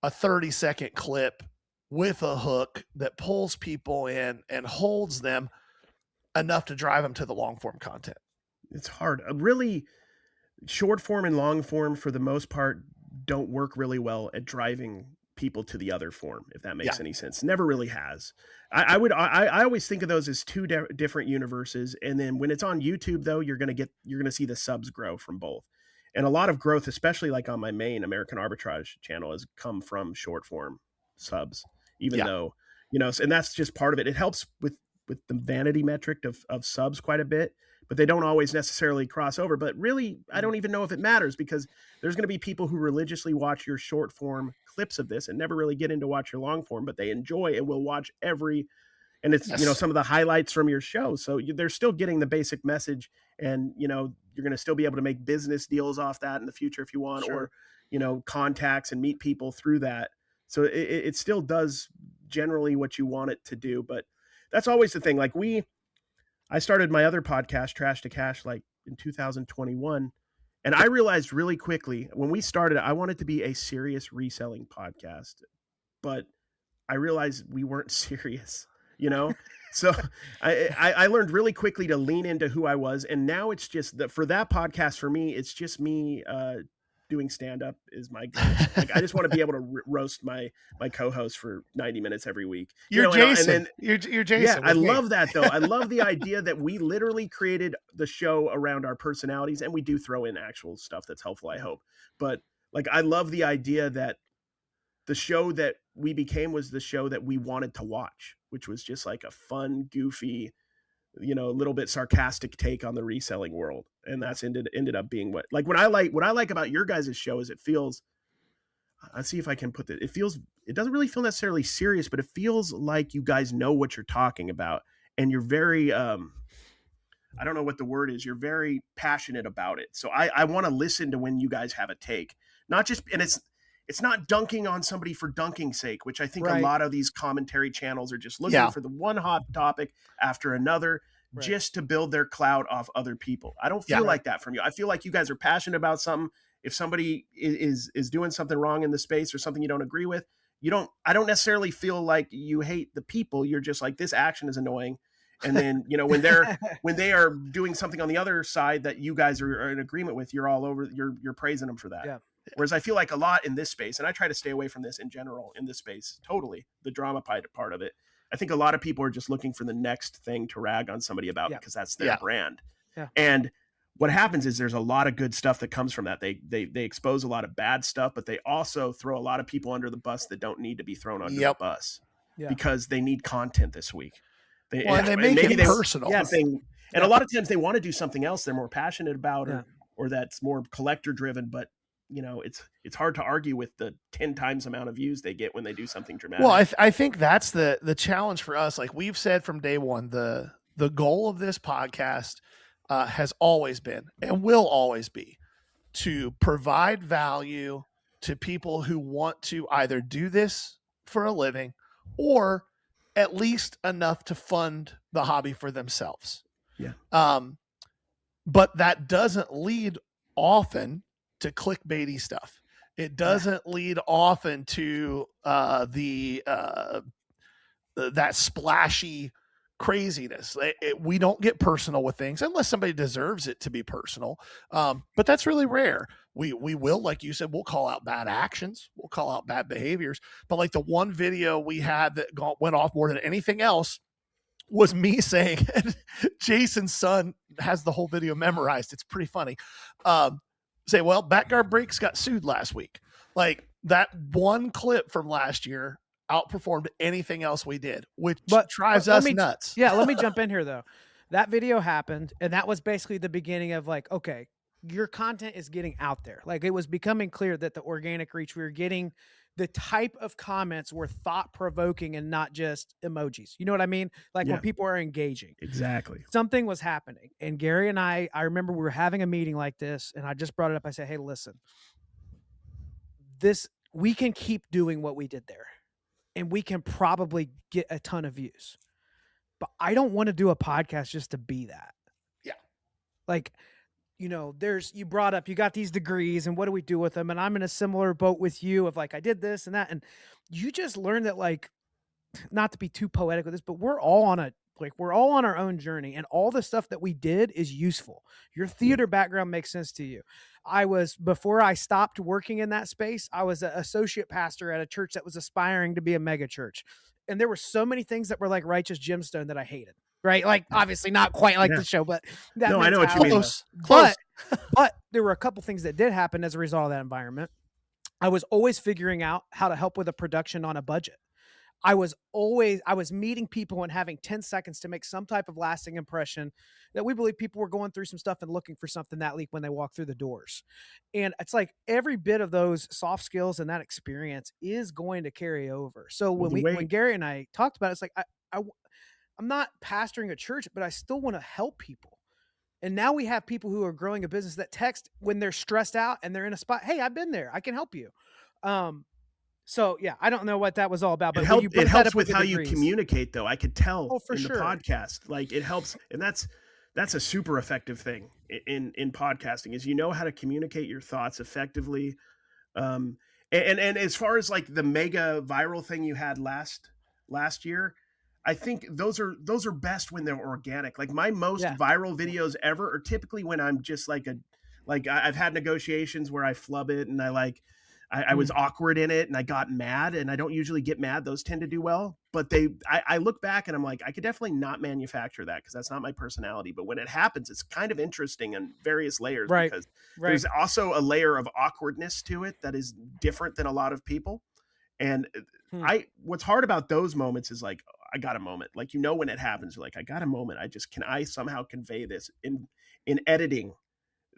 a 30-second clip with a hook that pulls people in and holds them enough to drive them to the long form content. It's hard. Really, short form and long form, for the most part, don't work really well at driving people to the other form, if that makes any sense. Never really has. I always think of those as two different universes. And then when it's on YouTube, though, you're going to see the subs grow from both. And a lot of growth, especially like on my main American Arbitrage channel, has come from short form subs, even though, and that's just part of it. It helps with the vanity metric of subs quite a bit, but they don't always necessarily cross over. But really, I don't even know if it matters, because there's going to be people who religiously watch your short form clips of this and never really get into watch your long form, but they enjoy and will watch and it's, some of the highlights from your show. So they're still getting the basic message, and, you're going to still be able to make business deals off that in the future if you want, or, contacts and meet people through that. So it still does generally what you want it to do, but that's always the thing. Like I started my other podcast, Trash to Cash, like in 2021. And I realized really quickly when we started, I wanted to be a serious reselling podcast, but I realized we weren't serious, So I learned really quickly to lean into who I was. And now it's just that for that podcast, for me, it's just me, doing stand-up is my goal. Like, I just want to be able to roast my co-host for 90 minutes every week. You're Jason. You're Jason. Yeah, I love that, though. I love the idea that we literally created the show around our personalities, and we do throw in actual stuff that's helpful, I hope. But like, I love the idea that the show that we became was the show that we wanted to watch, which was just like a fun, goofy, a little bit sarcastic take on the reselling world. And that's ended up being what I like about your guys' show is it feels, let's see if I can put it. It doesn't really feel necessarily serious, but it feels like you guys know what you're talking about. And you're very, I don't know what the word is. You're very passionate about it. So I want to listen to when you guys have a take, not just, and it's not dunking on somebody for dunking's sake, which I think a lot of these commentary channels are just looking for the one hot topic after another, just to build their clout off other people. I don't feel like that from you. I feel like you guys are passionate about something. If somebody is doing something wrong in the space or something you don't agree with, I don't necessarily feel like you hate the people. You're just like, this action is annoying. And then, when they are doing something on the other side that you guys are in agreement with, you're all over, you're praising them for that. Yeah. Whereas I feel like a lot in this space, and I try to stay away from this in general in this space, totally, the drama part of it. I think a lot of people are just looking for the next thing to rag on somebody about because that's their brand. Yeah. And what happens is there's a lot of good stuff that comes from that. They expose a lot of bad stuff, but they also throw a lot of people under the bus that don't need to be thrown under the bus because they need content this week. And they make it personal. And a lot of times they want to do something else they're more passionate about or that's more collector driven, but it's hard to argue with the 10 times amount of views they get when they do something dramatic. Well, I think that's the challenge for us. Like we've said from day one, the goal of this podcast has always been and will always be to provide value to people who want to either do this for a living or at least enough to fund the hobby for themselves. Yeah. But that doesn't lead often to clickbaity stuff. It doesn't lead often to that splashy craziness. We don't get personal with things unless somebody deserves it to be personal. But that's really rare. We will, like you said, we'll call out bad actions. We'll call out bad behaviors. But like the one video we had that went off more than anything else was me saying, Jason's son has the whole video memorized. It's pretty funny. Say, well, Backyard Breaks got sued last week. Like that one clip from last year outperformed anything else we did, which drives us nuts. Yeah, let me jump in here though. That video happened, and that was basically the beginning of like, okay, your content is getting out there. Like it was becoming clear that the organic reach, we were getting the type of comments were thought provoking and not just emojis. You know what I mean? Like when people are engaging. Exactly. Something was happening. And Gary and I remember we were having a meeting like this, and I just brought it up. I said, hey, listen, we can keep doing what we did there, and we can probably get a ton of views. But I don't want to do a podcast just to be that. Yeah. Like, you know, you brought up, you got these degrees and what do we do with them? And I'm in a similar boat with you of like, I did this and that. And you just learned that, like, not to be too poetic with this, but we're all on our own journey, and all the stuff that we did is useful. Your theater background makes sense to you. Before I stopped working in that space, I was an associate pastor at a church that was aspiring to be a mega church. And there were so many things that were like righteous gemstone that I hated, right? Like obviously not quite like the show, but that I know what you mean. Close. But there were a couple things that did happen as a result of that environment. I was always figuring out how to help with a production on a budget. I was meeting people and having 10 seconds to make some type of lasting impression that we believe people were going through some stuff and looking for something that week when they walk through the doors. And it's like every bit of those soft skills and that experience is going to carry over. So when Gary and I talked about it, it's like, I'm not pastoring a church, but I still want to help people. And now we have people who are growing a business that text when they're stressed out and they're in a spot. Hey, I've been there. I can help you. So yeah, I don't know what that was all about, but it helps with how you communicate, though. I could tell in the podcast, like it helps, and that's a super effective thing in podcasting is how to communicate your thoughts effectively. And as far as like the mega viral thing you had last year, I think those are best when they're organic. Like my most viral videos ever are typically when I'm just like I've had negotiations where I flub it and I was awkward in it and I got mad, and I don't usually get mad. Those tend to do well, but I look back and I'm like, I could definitely not manufacture that because that's not my personality. But when it happens, it's kind of interesting in various layers, right? Because there's also a layer of awkwardness to it that is different than a lot of people. And what's hard about those moments is like, I got a moment. Like, when it happens, you're like, I got a moment. Can I somehow convey this in editing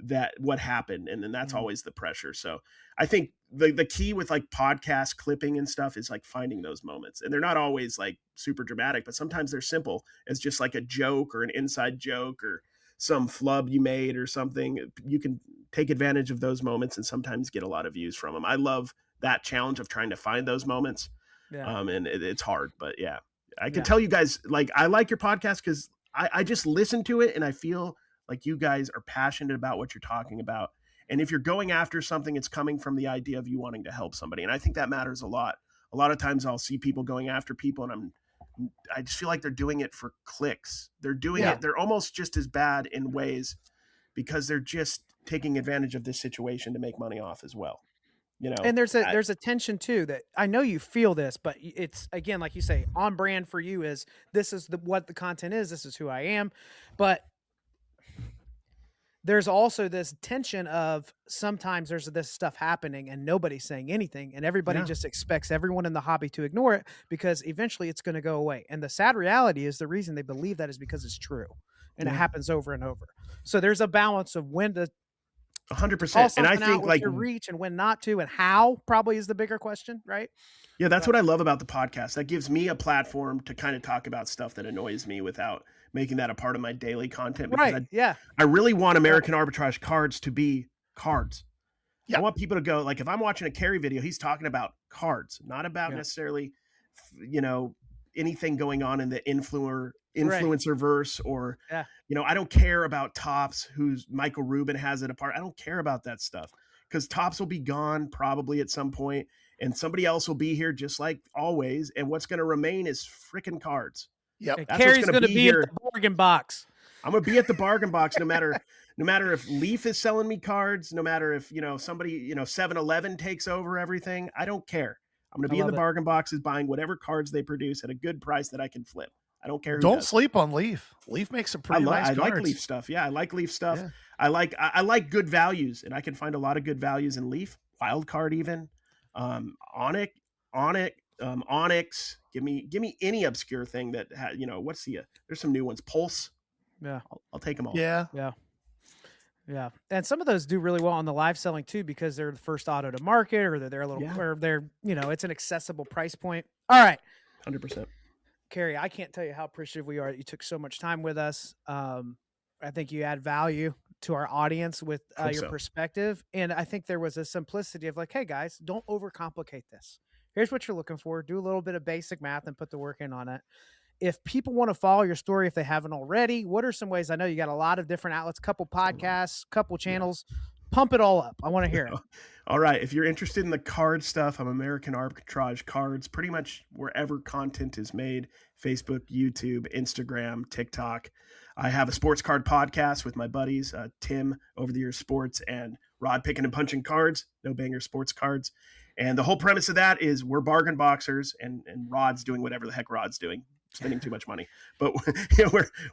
that what happened? And then that's always the pressure. So I think the key with like podcast clipping and stuff is like finding those moments, and they're not always like super dramatic, but sometimes they're simple as just like a joke or an inside joke or some flub you made or something. You can take advantage of those moments and sometimes get a lot of views from them. I love that challenge of trying to find those moments. And it's hard, but I can tell you guys, like, I like your podcast because I just listen to it and I feel like you guys are passionate about what you're talking about. And if you're going after something, it's coming from the idea of you wanting to help somebody. And I think that matters a lot. A lot of times I'll see people going after people and I just feel like they're doing it for clicks. They're doing it. They're almost just as bad in ways because they're just taking advantage of this situation to make money off as well. And there's a tension too that I know you feel this, but it's, again, like you say, on brand for you is this is what the content is. This is who I am. But there's also this tension of sometimes there's this stuff happening and nobody's saying anything, and everybody just expects everyone in the hobby to ignore it because eventually it's going to go away. And the sad reality is the reason they believe that is because it's true, and it happens over and over. So there's a balance of when to 100%. And I think like your reach and when not to, and how probably is the bigger question, right? Yeah, that's what I love about the podcast. That gives me a platform to kind of talk about stuff that annoys me without making that a part of my daily content. Because I really want American Arbitrage cards to be cards. Yeah. I want people to go, like, if I'm watching a Cary video, he's talking about cards, not about necessarily, anything going on in the influencer verse or, I don't care about Topps, who's Michael Rubin has it apart. I don't care about that stuff because Topps will be gone probably at some point and somebody else will be here just like always. And what's going to remain is freaking cards. Yep. Cary's going to be here. At the bargain box. I'm going to be at the bargain box no matter if Leaf is selling me cards, no matter if, somebody, 7-Eleven takes over everything. I don't care. I'm going to be in the bargain boxes buying whatever cards they produce at a good price that I can flip. I don't care who Don't does. sleep on Leaf. Leaf makes some pretty nice I like cards. Leaf stuff. Yeah, I like Leaf stuff. Yeah. I like good values, and I can find a lot of good values in Leaf. Wild card even. Onyx. Give me any obscure thing that what's there's some new ones. Pulse. Yeah. I'll take them all. Yeah. Yeah. And some of those do really well on the live selling too, because they're the first auto to market, or they're a little, or they're, it's an accessible price point. All right. 100%. Cary, I can't tell you how appreciative we are that you took so much time with us. I think you add value to our audience with your perspective. And I think there was a simplicity of like, hey guys, don't overcomplicate this. Here's what you're looking for. Do a little bit of basic math and put the work in on it. If people want to follow your story, if they haven't already, what are some ways? I know you got a lot of different outlets, couple podcasts, couple channels. Pump it all up. I want to hear it. All right. If you're interested in the card stuff, I'm American Arbitrage Cards, pretty much wherever content is made, Facebook, YouTube, Instagram, TikTok. I have a sports card podcast with my buddies, Tim, Over the Years Sports, and Rod Picking and Punching Cards, No Banger Sports Cards. And the whole premise of that is we're bargain boxers, and Rod's doing whatever the heck Rod's doing, spending too much money. But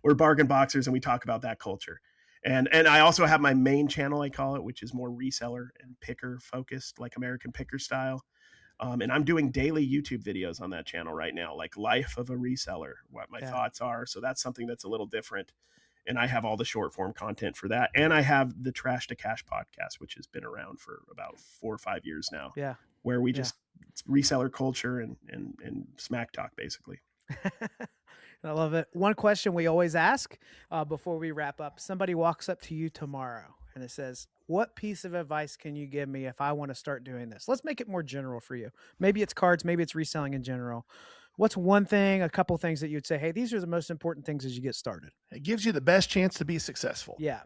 we're bargain boxers, and we talk about that culture. And I also have my main channel, I call it, which is more reseller and picker focused, like American Picker style. And I'm doing daily YouTube videos on that channel right now, like life of a reseller, what my thoughts are. So that's something that's a little different. And I have all the short form content for that. And I have the Trash to Cash podcast, which has been around for about 4 or 5 years now. Yeah. Where we just it's reseller culture and smack talk, basically. I love it. One question we always ask before we wrap up: somebody walks up to you tomorrow and it says, what piece of advice can you give me if I want to start doing this? Let's make it more general for you. Maybe it's cards, maybe it's reselling in general. What's one thing, a couple things that you'd say, hey, these are the most important things as you get started? It gives you the best chance to be successful. Yeah.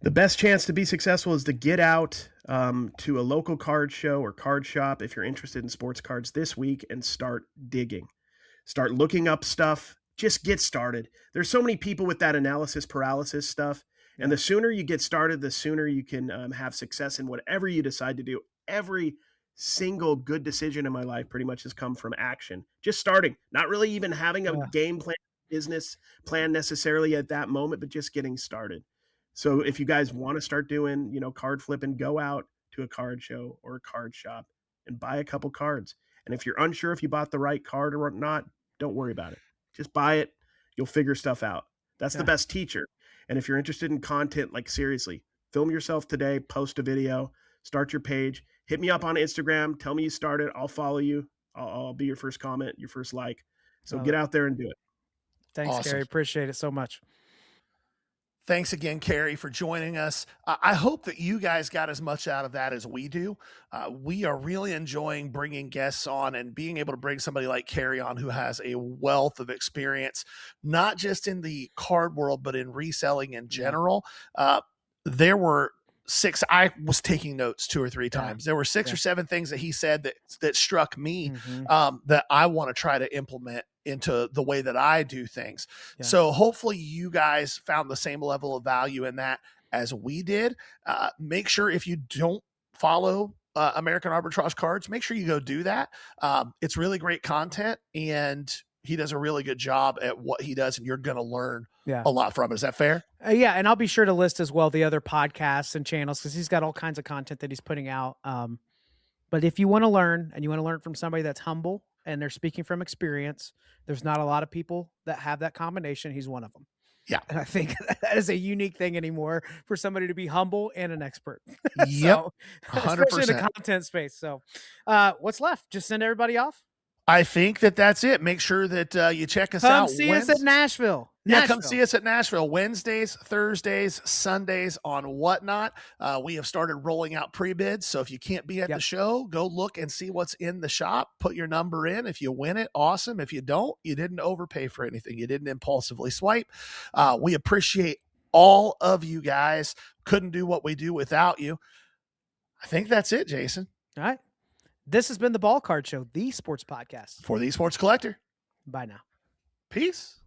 The best chance to be successful is to get out to a local card show or card shop if you're interested in sports cards this week and start digging. Start looking up stuff. Just get started. There's so many people with that analysis paralysis stuff. And the sooner you get started, the sooner you can have success in whatever you decide to do. Every single good decision in my life pretty much has come from action. Just starting, not really even having a game plan, business plan necessarily at that moment, but just getting started. So if you guys want to start doing, card flipping, go out to a card show or a card shop and buy a couple cards. And if you're unsure if you bought the right card or not, don't worry about it. Just buy it. You'll figure stuff out. That's the best teacher. And if you're interested in content, like seriously, film yourself today, post a video, start your page, hit me up on Instagram, tell me you started. I'll follow you. I'll be your first comment, your first like. So get out there and do it. Thanks, awesome. Cary. Appreciate it so much. Thanks again, Cary, for joining us. I hope that you guys got as much out of that as we do. We are really enjoying bringing guests on and being able to bring somebody like Cary on who has a wealth of experience, not just in the card world, but in reselling in general. There were I was taking notes 2 or 3 times. There were 6 or 7 things that he said that struck me that I want to try to implement into the way that I do things. So hopefully you guys found the same level of value in that as we did. Make sure if you don't follow American Arbitrage Cards, make sure you go do that. It's really great content and he does a really good job at what he does and you're going to learn a lot from it. Is that fair? Yeah. And I'll be sure to list as well the other podcasts and channels because he's got all kinds of content that he's putting out. But if you want to learn and you want to learn from somebody that's humble and they're speaking from experience, there's not a lot of people that have that combination. He's one of them. Yeah. And I think that is a unique thing anymore for somebody to be humble and an expert. Yep. So, 100%. especially in the content space. So what's left? Just send everybody off? I think that's it. Make sure that you check us out. Come see us at Nashville. Yeah, come see us at Nashville Wednesdays, Thursdays, Sundays on Whatnot. We have started rolling out pre-bids. So if you can't be at the show, go look and see what's in the shop. Put your number in. If you win it, awesome. If you don't, you didn't overpay for anything. You didn't impulsively swipe. We appreciate all of you guys. Couldn't do what we do without you. I think that's it, Jason. All right. This has been the Ballcard Show, the sports podcast. For the Sports Collector. Bye now. Peace.